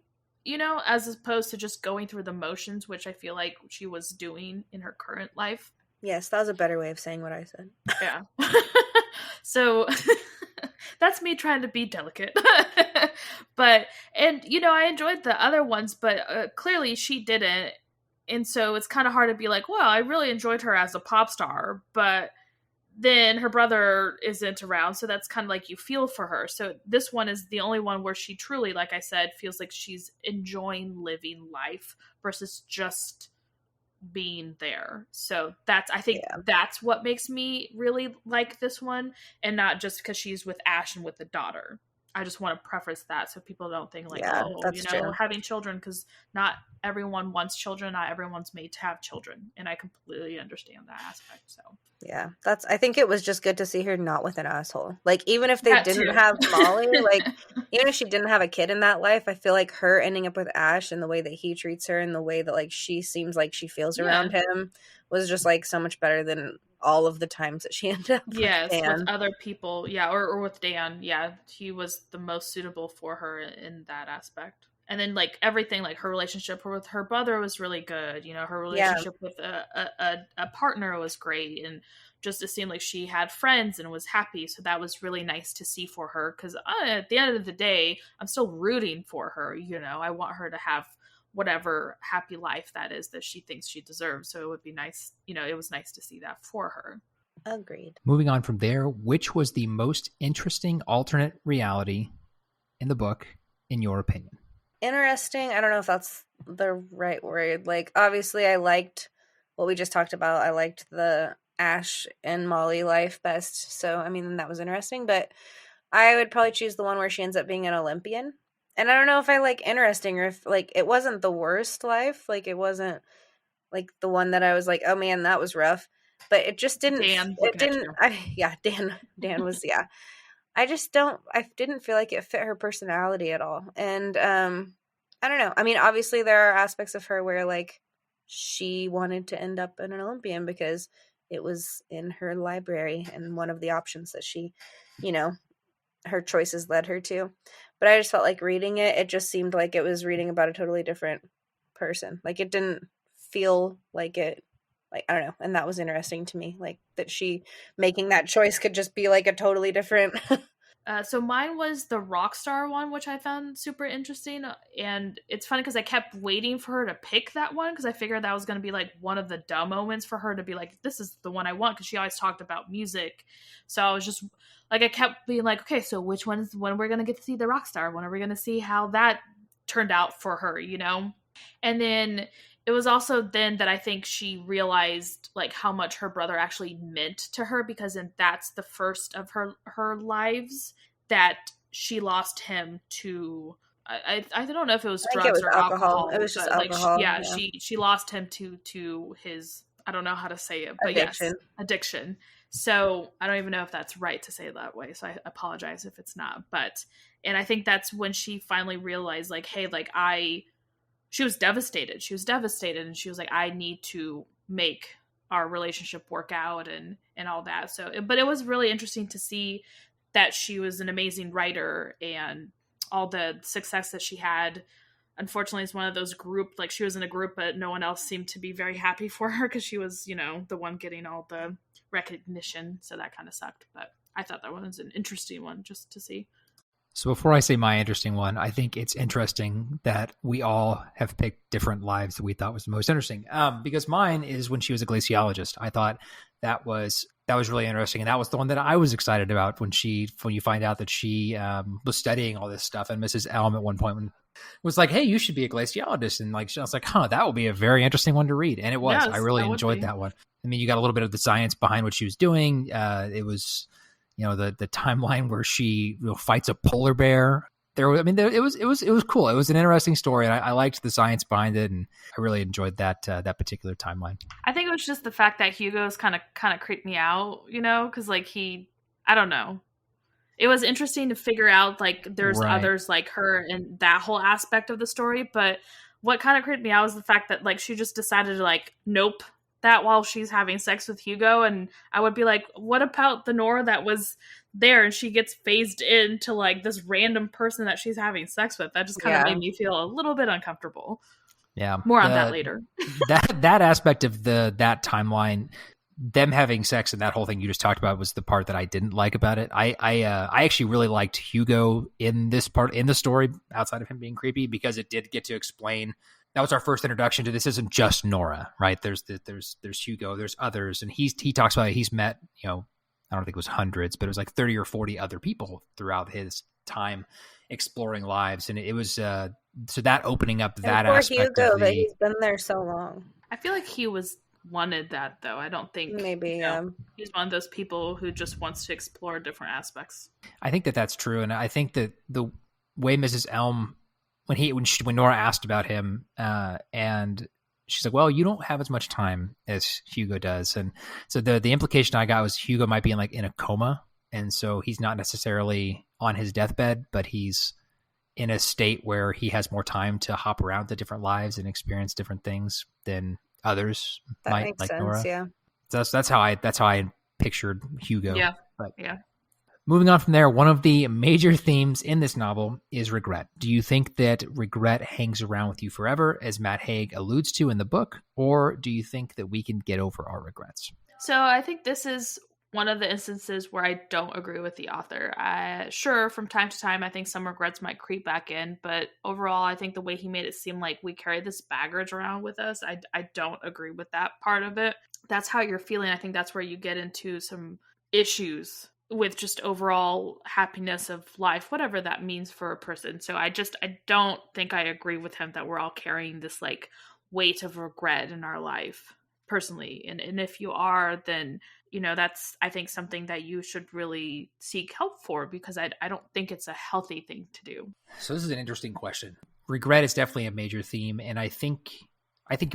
as opposed to just going through the motions, which I feel like she was doing in her current life. Yes, that was a better way of saying what I said. Yeah. So that's me trying to be delicate. But, and, I enjoyed the other ones, but clearly she didn't. And so it's kind of hard to be like, well, I really enjoyed her as a pop star, but then her brother isn't around. So that's kind of like you feel for her. So this one is the only one where she truly, like I said, feels like she's enjoying living life versus just being there. So I think that's what makes me really like this one, and not just because she's with Ash and with the daughter. I just want to preface that so people don't think like, Yeah, oh, that's true. having children, because not everyone wants children, not everyone's made to have children, and I completely understand that aspect. So Yeah, I think it was just good to see her not with an asshole. Like, even if they that didn't too. have Molly, like, even if she didn't have a kid in that life, I feel like her ending up with Ash and the way that he treats her and the way that, like, she seems like she feels around him was just, like, so much better than all of the times that she ended up with Dan. With other people, or with Dan. Yeah, he was the most suitable for her in that aspect. And then, like, everything, like, her relationship with her brother was really good. Her relationship with a partner was great. And just it seemed like she had friends and was happy. So that was really nice to see for her. Because at the end of the day, I'm still rooting for her. I want her to have whatever happy life that is that she thinks she deserves. So it would be nice. It was nice to see that for her. Agreed. Moving on from there, which was the most interesting alternate reality in the book, in your opinion? Interesting. I don't know if that's the right word. Like, obviously, I liked what we just talked about. I liked the Ash and Molly life best. So, I mean, that was interesting. But I would probably choose the one where she ends up being an Olympian. And I don't know if I like interesting or if, like, it wasn't the worst life. Like, it wasn't, like, the one that I was like, oh, man, that was rough. But it just didn't. Dan, It didn't. Dan was, yeah. I didn't feel like it fit her personality at all. And I don't know. I mean, obviously there are aspects of her where, like, she wanted to end up an Olympian because it was in her library and one of the options that she, her choices led her to. But I just felt like reading it just seemed like it was reading about a totally different person. Like, it didn't feel like it, like, I don't know. And that was interesting to me, like, that she making that choice could just be like a totally different. So mine was the rock star one, which I found super interesting. And it's funny because I kept waiting for her to pick that one because I figured that was going to be like one of the dumb moments for her to be like, this is the one I want, because she always talked about music. So I was just like, I kept being like, okay, so which one is when we're going to get to see the rock star? When are we going to see how that turned out for her, And then it was also then that I think she realized like how much her brother actually meant to her, because that's the first of her lives that she lost him to. I don't know if it was drugs or alcohol. It was just alcohol. Like she lost him to his, I don't know how to say it, but addiction. Yes, addiction. So I don't even know if that's right to say it that way. So I apologize if it's not. And I think that's when she finally realized, like, hey, like she was devastated. She was devastated, and she was like, I need to make our relationship work out and all that. So, but it was really interesting to see that she was an amazing writer and all the success that she had. Unfortunately, it's one of those like she was in a group, but no one else seemed to be very happy for her because she was, the one getting all the recognition. So that kind of sucked. But I thought that one was an interesting one just to see. So before I say my interesting one, I think it's interesting that we all have picked different lives that we thought was the most interesting. Because mine is when she was a glaciologist. I thought that was really interesting, and that was the one that I was excited about when you find out that she was studying all this stuff. And Mrs. Elm at one point was like, "Hey, you should be a glaciologist," and like I was like, "Huh, that will be a very interesting one to read." And it was. Yes, I really enjoyed that one. I mean, you got a little bit of the science behind what she was doing. It was, the timeline where she fights a polar bear. It was cool. It was an interesting story, and I liked the science behind it, and I really enjoyed that particular timeline. I think it was just the fact that Hugo's kind of creeped me out, because like I don't know. It was interesting to figure out like there's others like her and that whole aspect of the story, but what kind of creeped me out was the fact that like she just decided to like nope that while she's having sex with Hugo, and I would be like, what about the Nora that was there and she gets phased into like this random person that she's having sex with? That just kind of made me feel a little bit uncomfortable. Yeah. More on that later. that aspect of that timeline, them having sex and that whole thing you just talked about was the part that I didn't like about it. I actually really liked Hugo in this part in the story, outside of him being creepy, because it did get to explain. That was our first introduction to this isn't just Nora, right? There's Hugo, there's others, and he talks about it. He's met, I don't think it was hundreds, but it was like 30 or 40 other people throughout his time exploring lives, and it was so that opening up that aspect Hugo, of that he's been there so long. I feel like he was wanted that, though. I don't think Maybe, he's one of those people who just wants to explore different aspects. I think that that's true, and I think that the way Mrs. Elm, when Nora asked about him, and she's like, "Well, you don't have as much time as Hugo does," and so the implication I got was Hugo might be in a coma, and so he's not necessarily on his deathbed, but he's in a state where he has more time to hop around to different lives and experience different things than others that might, makes like sense. Nora. Yeah. That's how I pictured Hugo. Yeah. But Yeah. moving on from there, one of the major themes in this novel is regret. Do you think that regret hangs around with you forever, as Matt Haig alludes to in the book, or do you think that we can get over our regrets? So I think this is one of the instances where I don't agree with the author. Sure, from time to time, I think some regrets might creep back in, but overall, I think the way he made it seem like we carry this baggage around with us, I don't agree with that part of it. That's how you're feeling. I think that's where you get into some issues with just overall happiness of life, whatever that means for a person. So I don't think I agree with him that we're all carrying this like weight of regret in our life personally. And if you are, then that's, I think, something that you should really seek help for, because I don't think it's a healthy thing to do. So this is an interesting question. Regret is definitely a major theme, and I think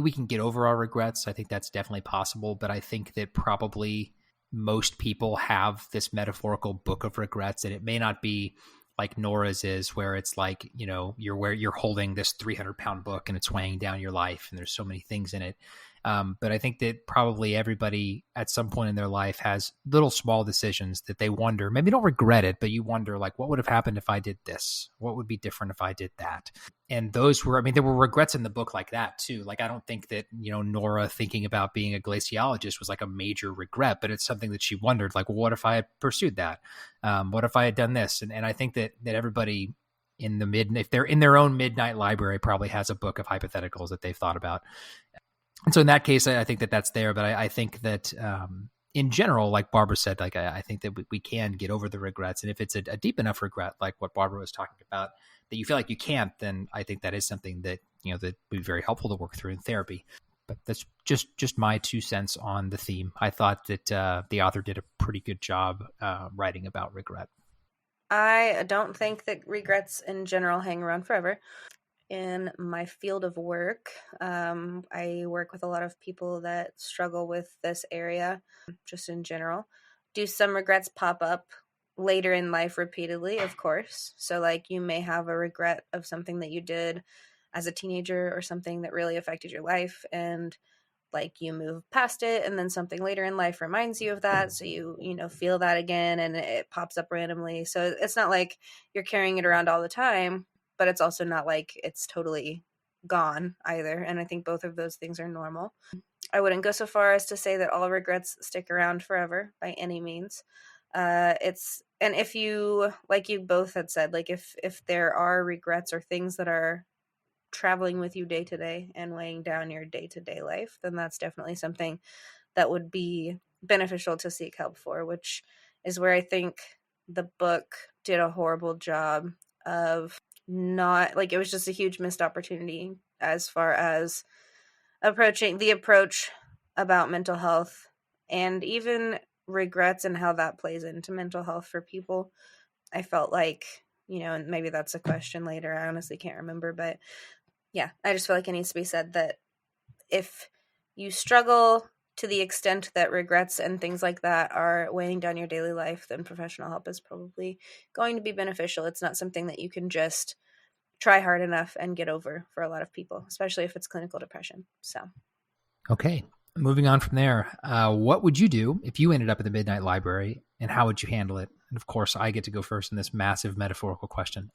we can get over our regrets. I think that's definitely possible, but I think that probably most people have this metaphorical book of regrets, and it may not be like Nora's is, where it's like, you're holding this 300-pound book and it's weighing down your life and there's so many things in it. But I think that probably everybody at some point in their life has little small decisions that they wonder, maybe don't regret it, but you wonder, like, what would have happened if I did this? What would be different if I did that? And those were, there were regrets in the book like that too. Like, I don't think that, Nora thinking about being a glaciologist was like a major regret, but it's something that she wondered, like, well, what if I had pursued that? What if I had done this? And I think that everybody if they're in their own midnight library, probably has a book of hypotheticals that they've thought about. And so in that case, I think that that's there. But I think that in general, like Barbara said, like I think that we can get over the regrets. And if it's a deep enough regret, like what Barbara was talking about, that you feel like you can't, then I think that is something that, that would be very helpful to work through in therapy. But that's just my 2 cents on the theme. I thought that the author did a pretty good job writing about regret. I don't think that regrets in general hang around forever. In my field of work, I work with a lot of people that struggle with this area, just in general. Do some regrets pop up later in life repeatedly? Of course. So, like, you may have a regret of something that you did as a teenager or something that really affected your life, and like you move past it, and then something later in life reminds you of that, so you feel that again, and it pops up randomly. So it's not like you're carrying it around all the time, but it's also not like it's totally gone either. And I think both of those things are normal. I wouldn't go so far as to say that all regrets stick around forever by any means. And if you, like you both had said, like if there are regrets or things that are traveling with you day to day and weighing down your day-to-day life, then that's definitely something that would be beneficial to seek help for, which is where I think the book did a horrible job of not, like, it was just a huge missed opportunity as far as approach about mental health and even regrets and how that plays into mental health for people. I felt like, and maybe that's a question later, I honestly can't remember, but yeah, I just feel like it needs to be said that if you struggle to the extent that regrets and things like that are weighing down your daily life, then professional help is probably going to be beneficial. It's not something that you can just try hard enough and get over for a lot of people, especially if it's clinical depression. So, okay, moving on from there, what would you do if you ended up at the Midnight Library, and how would you handle it? And of course, I get to go first in this massive metaphorical question.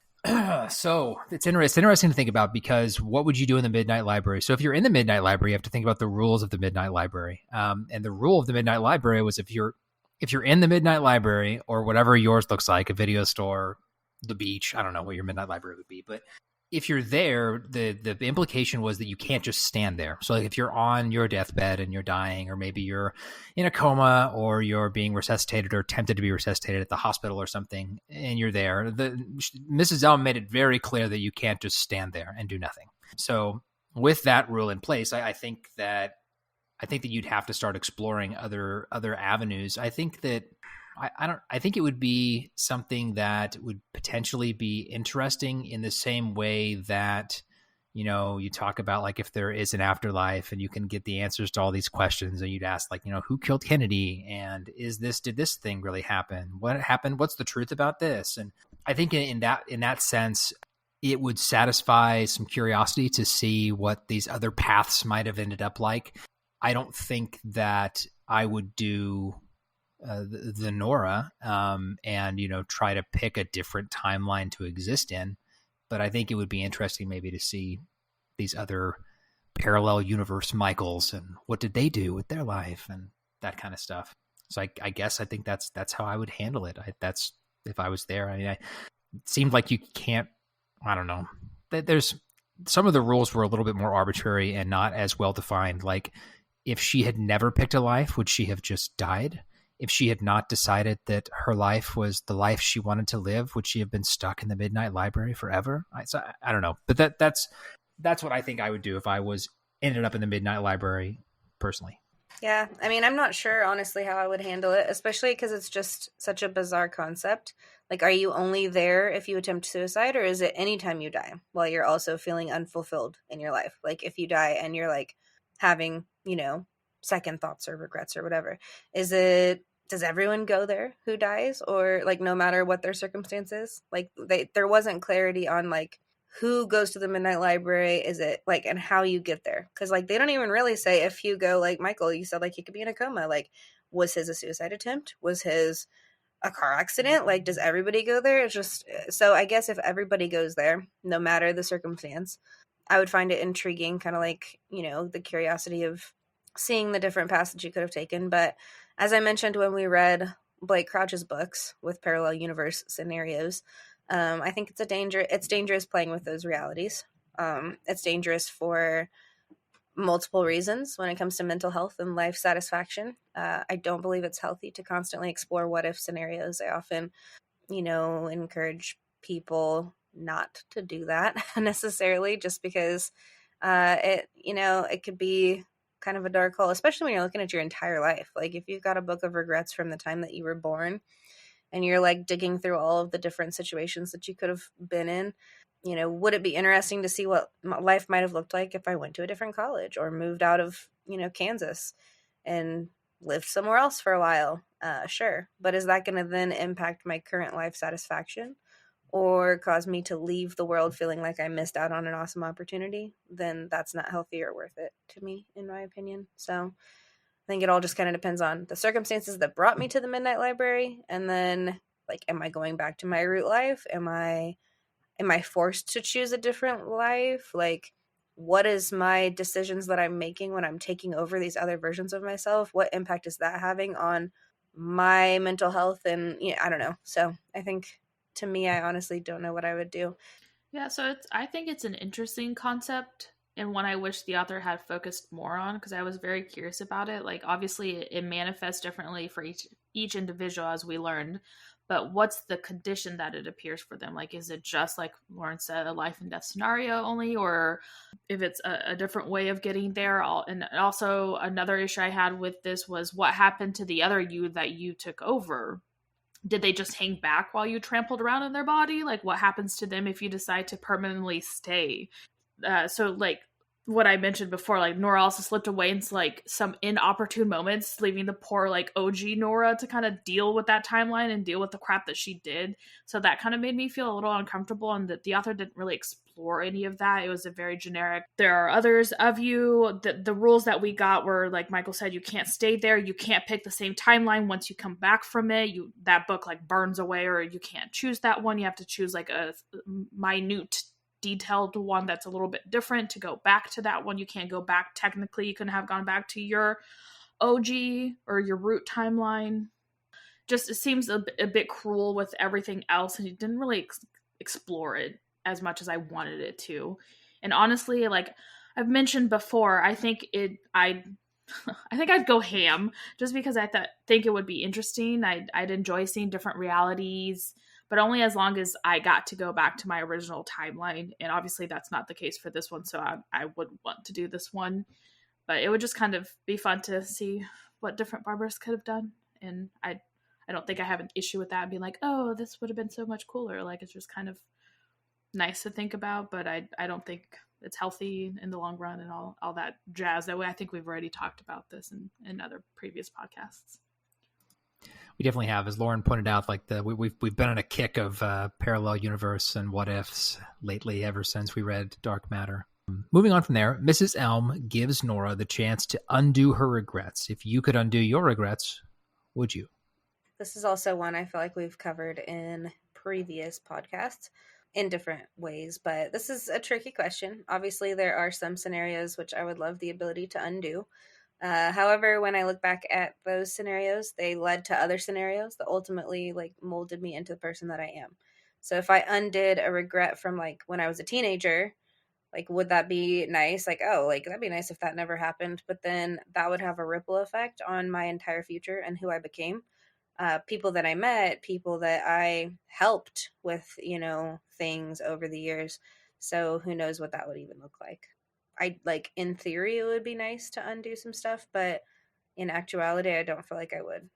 So it's interesting to think about, because what would you do in the Midnight Library? So if you're in the Midnight Library, you have to think about the rules of the Midnight Library. And the rule of the Midnight Library was if you're in the Midnight Library, or whatever yours looks like, a video store, the beach, I don't know what your Midnight Library would be, but if you're there, the implication was that you can't just stand there. So like if you're on your deathbed and you're dying, or maybe you're in a coma, or you're being resuscitated or attempted to be resuscitated at the hospital or something, and you're there, Mrs. Elm made it very clear that you can't just stand there and do nothing. So with that rule in place, I think that I think that you'd have to start exploring other avenues. I think that I think it would be something that would potentially be interesting in the same way that, you know, you talk about like if there is an afterlife and you can get the answers to all these questions, and you'd ask like, you know, who killed Kennedy, and did this thing really happen? What happened? What's the truth about this? And I think in that sense, it would satisfy some curiosity to see what these other paths might have ended up like. I don't think that I would do the Nora and, you know, try to pick a different timeline to exist in. But I think it would be interesting maybe to see these other parallel universe Michaels and what did they do with their life and that kind of stuff. So I guess I think that's how I would handle it. That's if I was there. I mean, it seemed like you can't, I don't know. There's some of the rules were a little bit more arbitrary and not as well defined. Like if she had never picked a life, would she have just died? If she had not decided that her life was the life she wanted to live, would she have been stuck in the Midnight Library forever? I don't know. But that's what I think I would do if I was ended up in the Midnight Library personally. Yeah, I mean, I'm not sure, honestly, how I would handle it, especially because it's just such a bizarre concept. Like, are you only there if you attempt suicide, or is it anytime you die while you're also feeling unfulfilled in your life? Like, if you die and you're, like, having, you know, second thoughts or regrets or whatever, does everyone go there who dies, or, like, no matter what their circumstances? Like, there wasn't clarity on, like, who goes to the Midnight Library, is it like, and how you get there, because like they don't even really say if you go, like Michael, you said like he could be in a coma, like was his a suicide attempt, was his a car accident, like does everybody go there? It's just, so I guess if everybody goes there no matter the circumstance, I would find it intriguing, kind of like, you know, the curiosity of seeing the different paths that you could have taken. But as I mentioned when we read Blake Crouch's books with parallel universe scenarios, I think it's dangerous playing with those realities. It's dangerous for multiple reasons when it comes to mental health and life satisfaction. I don't believe it's healthy to constantly explore what if scenarios. I often, you know, encourage people not to do that necessarily, just because it could be kind of a dark hole, especially when you're looking at your entire life. Like if you've got a book of regrets from the time that you were born, and you're like digging through all of the different situations that you could have been in, you know, would it be interesting to see what life might have looked like if I went to a different college or moved out of, you know, Kansas and lived somewhere else for a while? Sure. But is that going to then impact my current life satisfaction or cause me to leave the world feeling like I missed out on an awesome opportunity? Then that's not healthy or worth it to me, in my opinion. So I think it all just kind of depends on the circumstances that brought me to the Midnight Library, and then like, am I going back to my root life? Am I forced to choose a different life? Like, what is my decisions that I'm making when I'm taking over these other versions of myself? What impact is that having on my mental health? And I don't know. So I think, to me, I honestly don't know what I would do. Yeah, so I think it's an interesting concept, and one I wish the author had focused more on, because I was very curious about it. Like, obviously, it manifests differently for each individual, as we learned, but what's the condition that it appears for them? Like, is it just, like Lauren said, a life and death scenario only, or if it's a different way of getting there? And also, another issue I had with this was what happened to the other you that you took over? Did they just hang back while you trampled around in their body? Like, what happens to them if you decide to permanently stay? So like what I mentioned before, like Nora also slipped away into like some inopportune moments, leaving the poor like OG Nora to kind of deal with that timeline and deal with the crap that she did. So that kind of made me feel a little uncomfortable, and that the author didn't really explore any of that. It was a very generic, there are others of you. The rules that we got were, like Michael said, you can't stay there, you can't pick the same timeline once you come back from it, that book like burns away, or you can't choose that one, you have to choose like a minute detailed one that's a little bit different to go back to that one. You can't go back, technically you couldn't have gone back to your OG or your root timeline. Just, it seems a bit cruel with everything else, and he didn't really explore it as much as I wanted it to. And honestly, like I've mentioned before, I think I'd go ham, just because I think it would be interesting. I'd enjoy seeing different realities, but only as long as I got to go back to my original timeline. And obviously that's not the case for this one, so I would want to do this one. But it would just kind of be fun to see what different Barbaras could have done. And I don't think I have an issue with that and being like, oh, this would have been so much cooler. Like, it's just kind of nice to think about, but I don't think it's healthy in the long run and all that jazz. That way, I think we've already talked about this in other previous podcasts. We definitely have, as Lauren pointed out, like we've been on a kick of parallel universe and what ifs lately, ever since we read Dark Matter. Moving on from there, Mrs. Elm gives Nora the chance to undo her regrets. If you could undo your regrets, would you? This is also one I feel like we've covered in previous podcasts in different ways, but this is a tricky question. Obviously, there are some scenarios which I would love the ability to undo. However, when I look back at those scenarios, they led to other scenarios that ultimately like molded me into the person that I am. So if I undid a regret from like when I was a teenager, like would that be nice? Like, oh, like that'd be nice if that never happened. But then that would have a ripple effect on my entire future and who I became. People that I met, people that I helped with, things over the years. So who knows what that would even look like. I like in theory it would be nice to undo some stuff, but in actuality I don't feel like I would.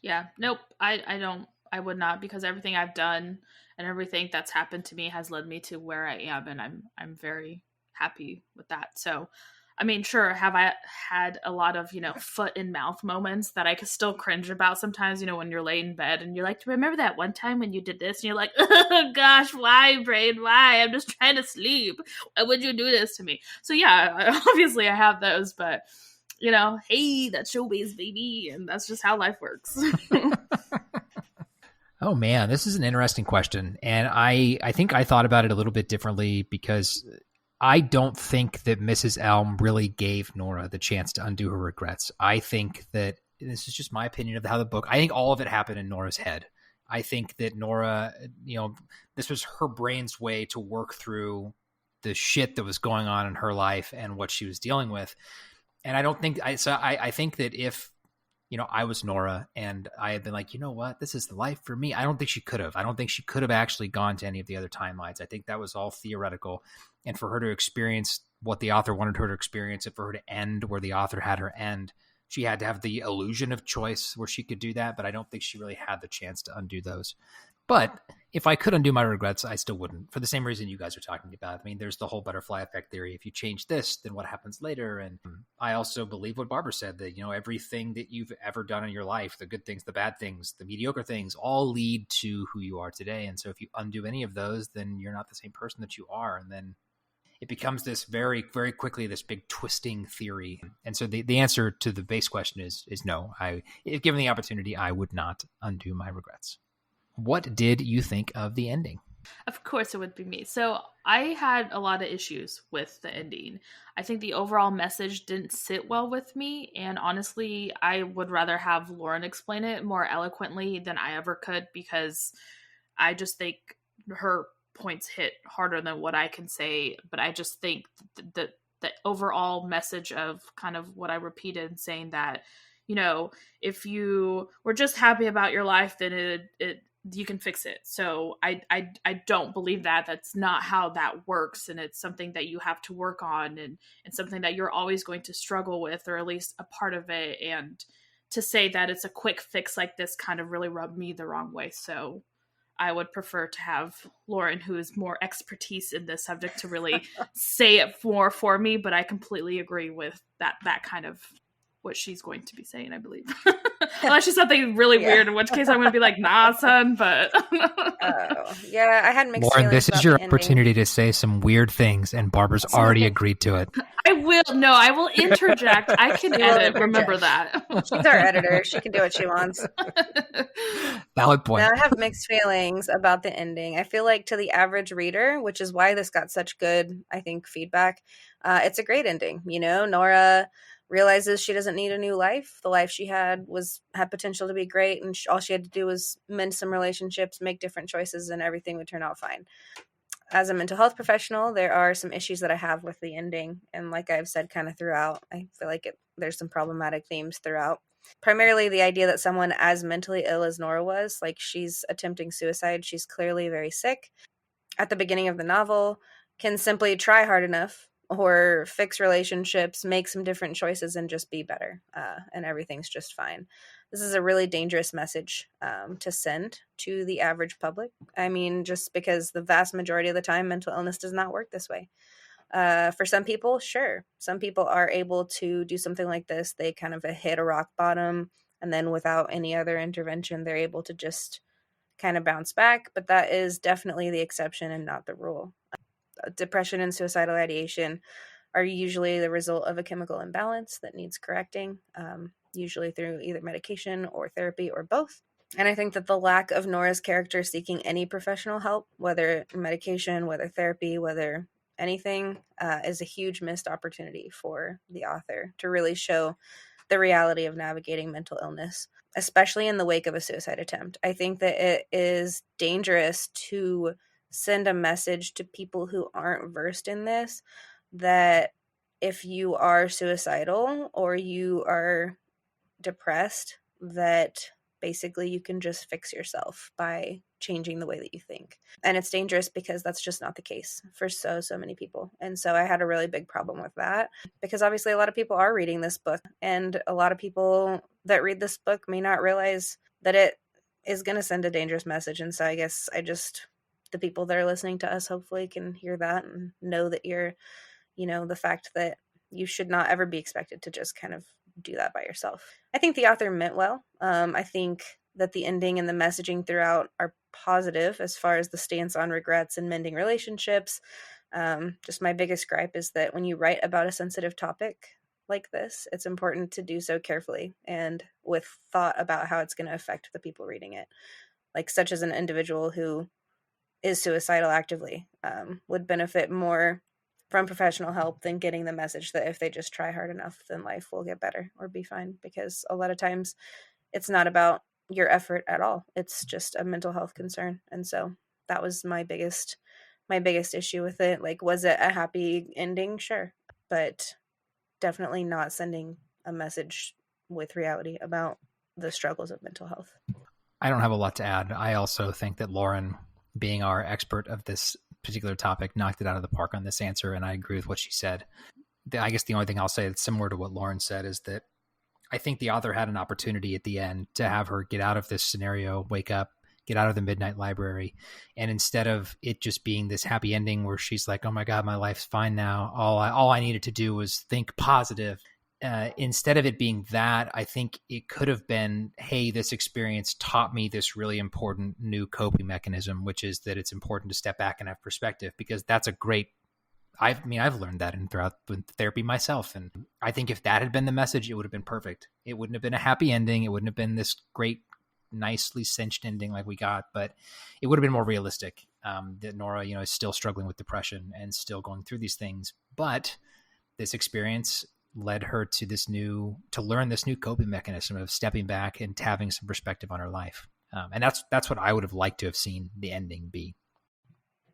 Yeah, nope. I would not, because everything I've done and everything that's happened to me has led me to where I am, and I'm very happy with that. So I mean, sure, have I had a lot of, foot in mouth moments that I could still cringe about sometimes, when you're laying in bed and you're like, remember that one time when you did this? And you're like, oh gosh, why, brain? Why? I'm just trying to sleep. Why would you do this to me? So yeah, obviously I have those, but, hey, that's showbiz, baby. And that's just how life works. Oh man, this is an interesting question. And I think I thought about it a little bit differently, because I don't think that Mrs. Elm really gave Nora the chance to undo her regrets. I think that, this is just my opinion of how the book, I think all of it happened in Nora's head. I think that Nora, this was her brain's way to work through the shit that was going on in her life and what she was dealing with. And I don't think, I think that if, I was Nora and I had been like, you know what, this is the life for me, I don't think she could have. I don't think she could have actually gone to any of the other timelines. I think that was all theoretical. And for her to experience what the author wanted her to experience, and for her to end where the author had her end, she had to have the illusion of choice where she could do that. But I don't think she really had the chance to undo those. But if I could undo my regrets, I still wouldn't, for the same reason you guys are talking about. I mean, there's the whole butterfly effect theory. If you change this, then what happens later? And I also believe what Barbara said, that, everything that you've ever done in your life, the good things, the bad things, the mediocre things, all lead to who you are today. And so if you undo any of those, then you're not the same person that you are. And then it becomes this very, very quickly, this big twisting theory. And so the answer to the base question is no. If given the opportunity, I would not undo my regrets. What did you think of the ending? Of course it would be me. So I had a lot of issues with the ending. I think the overall message didn't sit well with me. And honestly, I would rather have Lauren explain it more eloquently than I ever could, because I just think her points hit harder than what I can say. But I just think that the overall message of kind of what I repeated, saying that, if you were just happy about your life, then you can fix it. So I don't believe that. That's not how that works. And it's something that you have to work on, and something that you're always going to struggle with, or at least a part of it. And to say that it's a quick fix like this kind of really rubbed me the wrong way. So I would prefer to have Lauren, who is more expertise in this subject, to really say it more for me. But I completely agree with that kind of what she's going to be saying, I believe. Unless she's something really weird, in which case I'm going to be like, nah, son, but... Yeah, I had mixed Lauren, feelings this is about your the opportunity to say some weird things, and Barbara's already agreed to it. I will interject. I can edit, remember that. She's our editor. She can do what she wants. Valid point. Now, I have mixed feelings about the ending. I feel like to the average reader, which is why this got such good, I think, feedback, it's a great ending. Nora realizes she doesn't need a new life. The life she had potential to be great, and all she had to do was mend some relationships, make different choices, and everything would turn out fine. As a mental health professional, there are some issues that I have with the ending, and like I've said kind of throughout, I feel like there's some problematic themes throughout. Primarily the idea that someone as mentally ill as Nora was, like she's attempting suicide, she's clearly very sick. At the beginning of the novel, can simply try hard enough, or fix relationships, make some different choices, and just be better. And everything's just fine. This is a really dangerous message to send to the average public. I mean, just because the vast majority of the time, mental illness does not work this way. For some people, sure. Some people are able to do something like this. They kind of hit a rock bottom, and then without any other intervention, they're able to just kind of bounce back. But that is definitely the exception and not the rule. Depression and suicidal ideation are usually the result of a chemical imbalance that needs correcting, usually through either medication or therapy or both. And I think that the lack of Nora's character seeking any professional help, whether medication, whether therapy, whether anything, is a huge missed opportunity for the author to really show the reality of navigating mental illness, especially in the wake of a suicide attempt. I think that it is dangerous to send a message to people who aren't versed in this, that if you are suicidal or you are depressed, that basically you can just fix yourself by changing the way that you think. And it's dangerous because that's just not the case for so many people. And so I had a really big problem with that, because obviously a lot of people are reading this book, and a lot of people that read this book may not realize that it is going to send a dangerous message. And so I guess the people that are listening to us hopefully can hear that and know that you're, the fact that you should not ever be expected to just kind of do that by yourself. I think the author meant well. I think that the ending and the messaging throughout are positive as far as the stance on regrets and mending relationships. Just my biggest gripe is that when you write about a sensitive topic like this, it's important to do so carefully and with thought about how it's going to affect the people reading it. Like, such as an individual who is suicidal actively would benefit more from professional help than getting the message that if they just try hard enough, then life will get better or be fine. Because a lot of times it's not about your effort at all. It's just a mental health concern. And so that was my biggest issue with it. Like, was it a happy ending? Sure. But definitely not sending a message with reality about the struggles of mental health. I don't have a lot to add. I also think that Lauren, being our expert of this particular topic, knocked it out of the park on this answer, and I agree with what she said. I guess the only thing I'll say that's similar to what Lauren said is that I think the author had an opportunity at the end to have her get out of this scenario, wake up, get out of the Midnight Library, and instead of it just being this happy ending where she's like, oh my God, my life's fine now, all I needed to do was think positive. Instead of it being that, I think it could have been, hey, this experience taught me this really important new coping mechanism, which is that it's important to step back and have perspective, because that's a great, I've learned that throughout therapy myself. And I think if that had been the message, it would have been perfect. It wouldn't have been a happy ending. It wouldn't have been this great, nicely cinched ending like we got, but it would have been more realistic, that Nora, is still struggling with depression and still going through these things. But this experience led her to learn this new coping mechanism of stepping back and having some perspective on her life. And that's what I would have liked to have seen the ending be.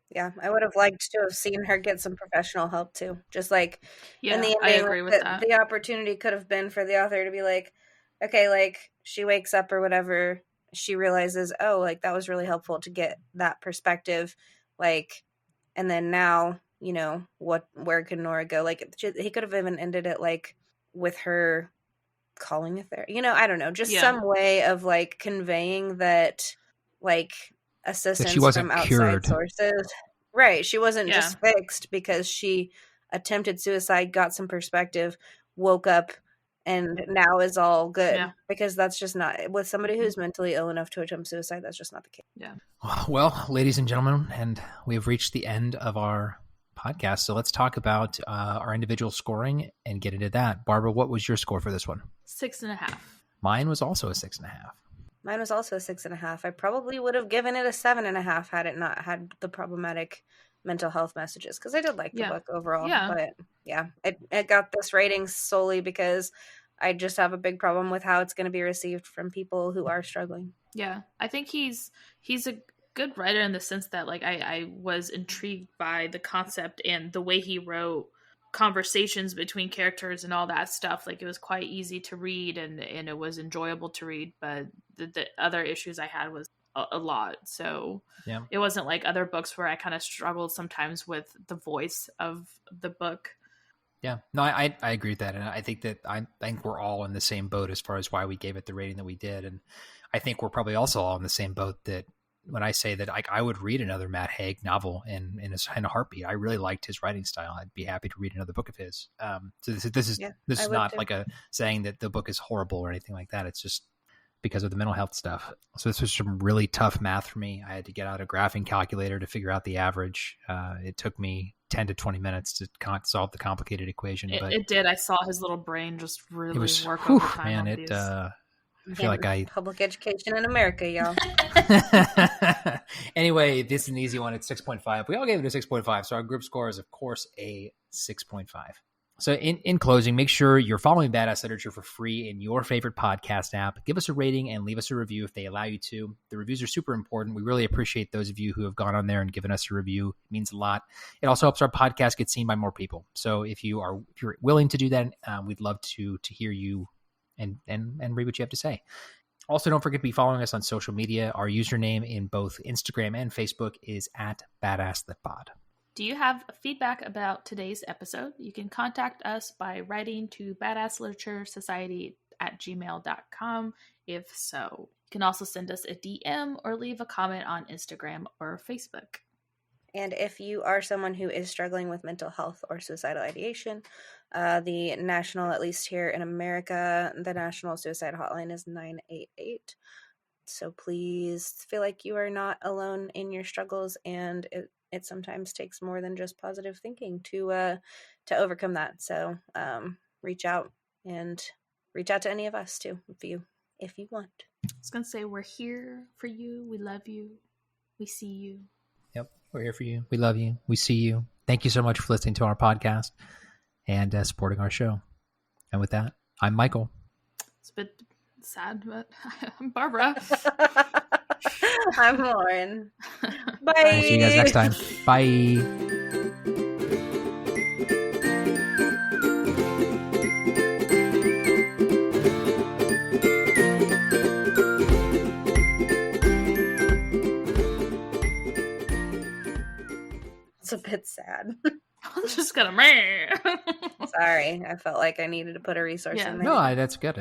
Yeah, I would have liked to have seen her get some professional help too. Just like in the ending, I agree with that. The opportunity could have been for the author to be like, okay, like she wakes up or whatever, she realizes, oh, like that was really helpful to get that perspective. Like, and then now, where can Nora go? Like, he could have even ended it like with her calling a therapist. I don't know, just some way of like conveying that, like, assistance she wasn't from outside cured. sources. Right. She wasn't just fixed because she attempted suicide, got some perspective, woke up, and now is all good. Yeah. Because that's just not, with somebody who's mentally ill enough to attempt suicide, that's just not the case. Yeah. Well, ladies and gentlemen, and we've reached the end of our podcast. So let's talk about our individual scoring and get into that. Barbara, what was your score for this one? 6.5. Mine was also a 6.5. Mine was also a 6.5. I probably would have given it a 7.5 had it not had the problematic mental health messages, because I did like the book overall. Yeah. But yeah, it got this rating solely because I just have a big problem with how it's going to be received from people who are struggling. Yeah, I think he's a good writer in the sense that, like, I was intrigued by the concept and the way he wrote conversations between characters and all that stuff. Like, it was quite easy to read and it was enjoyable to read, but the other issues I had was a lot. So it wasn't like other books where I kind of struggled sometimes with the voice of the book. Yeah, no, I agree with that, and I think we're all in the same boat as far as why we gave it the rating that we did, and I think we're probably also all in the same boat that when I say that I would read another Matt Haig novel in a heartbeat. I really liked his writing style. I'd be happy to read another book of his. So this is not like a saying that the book is horrible or anything like that. It's just because of the mental health stuff. So this was some really tough math for me. I had to get out a graphing calculator to figure out the average. It took me 10 to 20 minutes to solve the complicated equation. But it did. I saw his little brain just really work overtime. Man, I feel like public education in America, y'all. Anyway, this is an easy one. It's 6.5. We all gave it a 6.5. So our group score is, of course, a 6.5. So in closing, make sure you're following Badass Literature for free in your favorite podcast app. Give us a rating and leave us a review if they allow you to. The reviews are super important. We really appreciate those of you who have gone on there and given us a review. It means a lot. It also helps our podcast get seen by more people. So if you're willing to do that, we'd love to hear you and read what you have to say. Also, don't forget to be following us on social media. Our username in both Instagram and Facebook is @BadassLitPod. Do you have feedback about today's episode? You can contact us by writing to badassliteraturesociety@gmail.com if so. You can also send us a DM or leave a comment on Instagram or Facebook. And if you are someone who is struggling with mental health or suicidal ideation, the national, at least here in America, the national suicide hotline is 988. So please feel like you are not alone in your struggles, and it sometimes takes more than just positive thinking to overcome that. So reach out to any of us too if you want. I was gonna say, we're here for you. We love you. We see you. Yep, we're here for you. We love you. We see you. Thank you so much for listening to our podcast and supporting our show. And with that, I'm Michael. It's a bit sad, but I'm Barbara. I'm Lauren. Bye. We'll see you guys next time. Bye. It's a bit sad. I'm just gonna. Sorry, I felt like I needed to put a resource in there. No, that's good.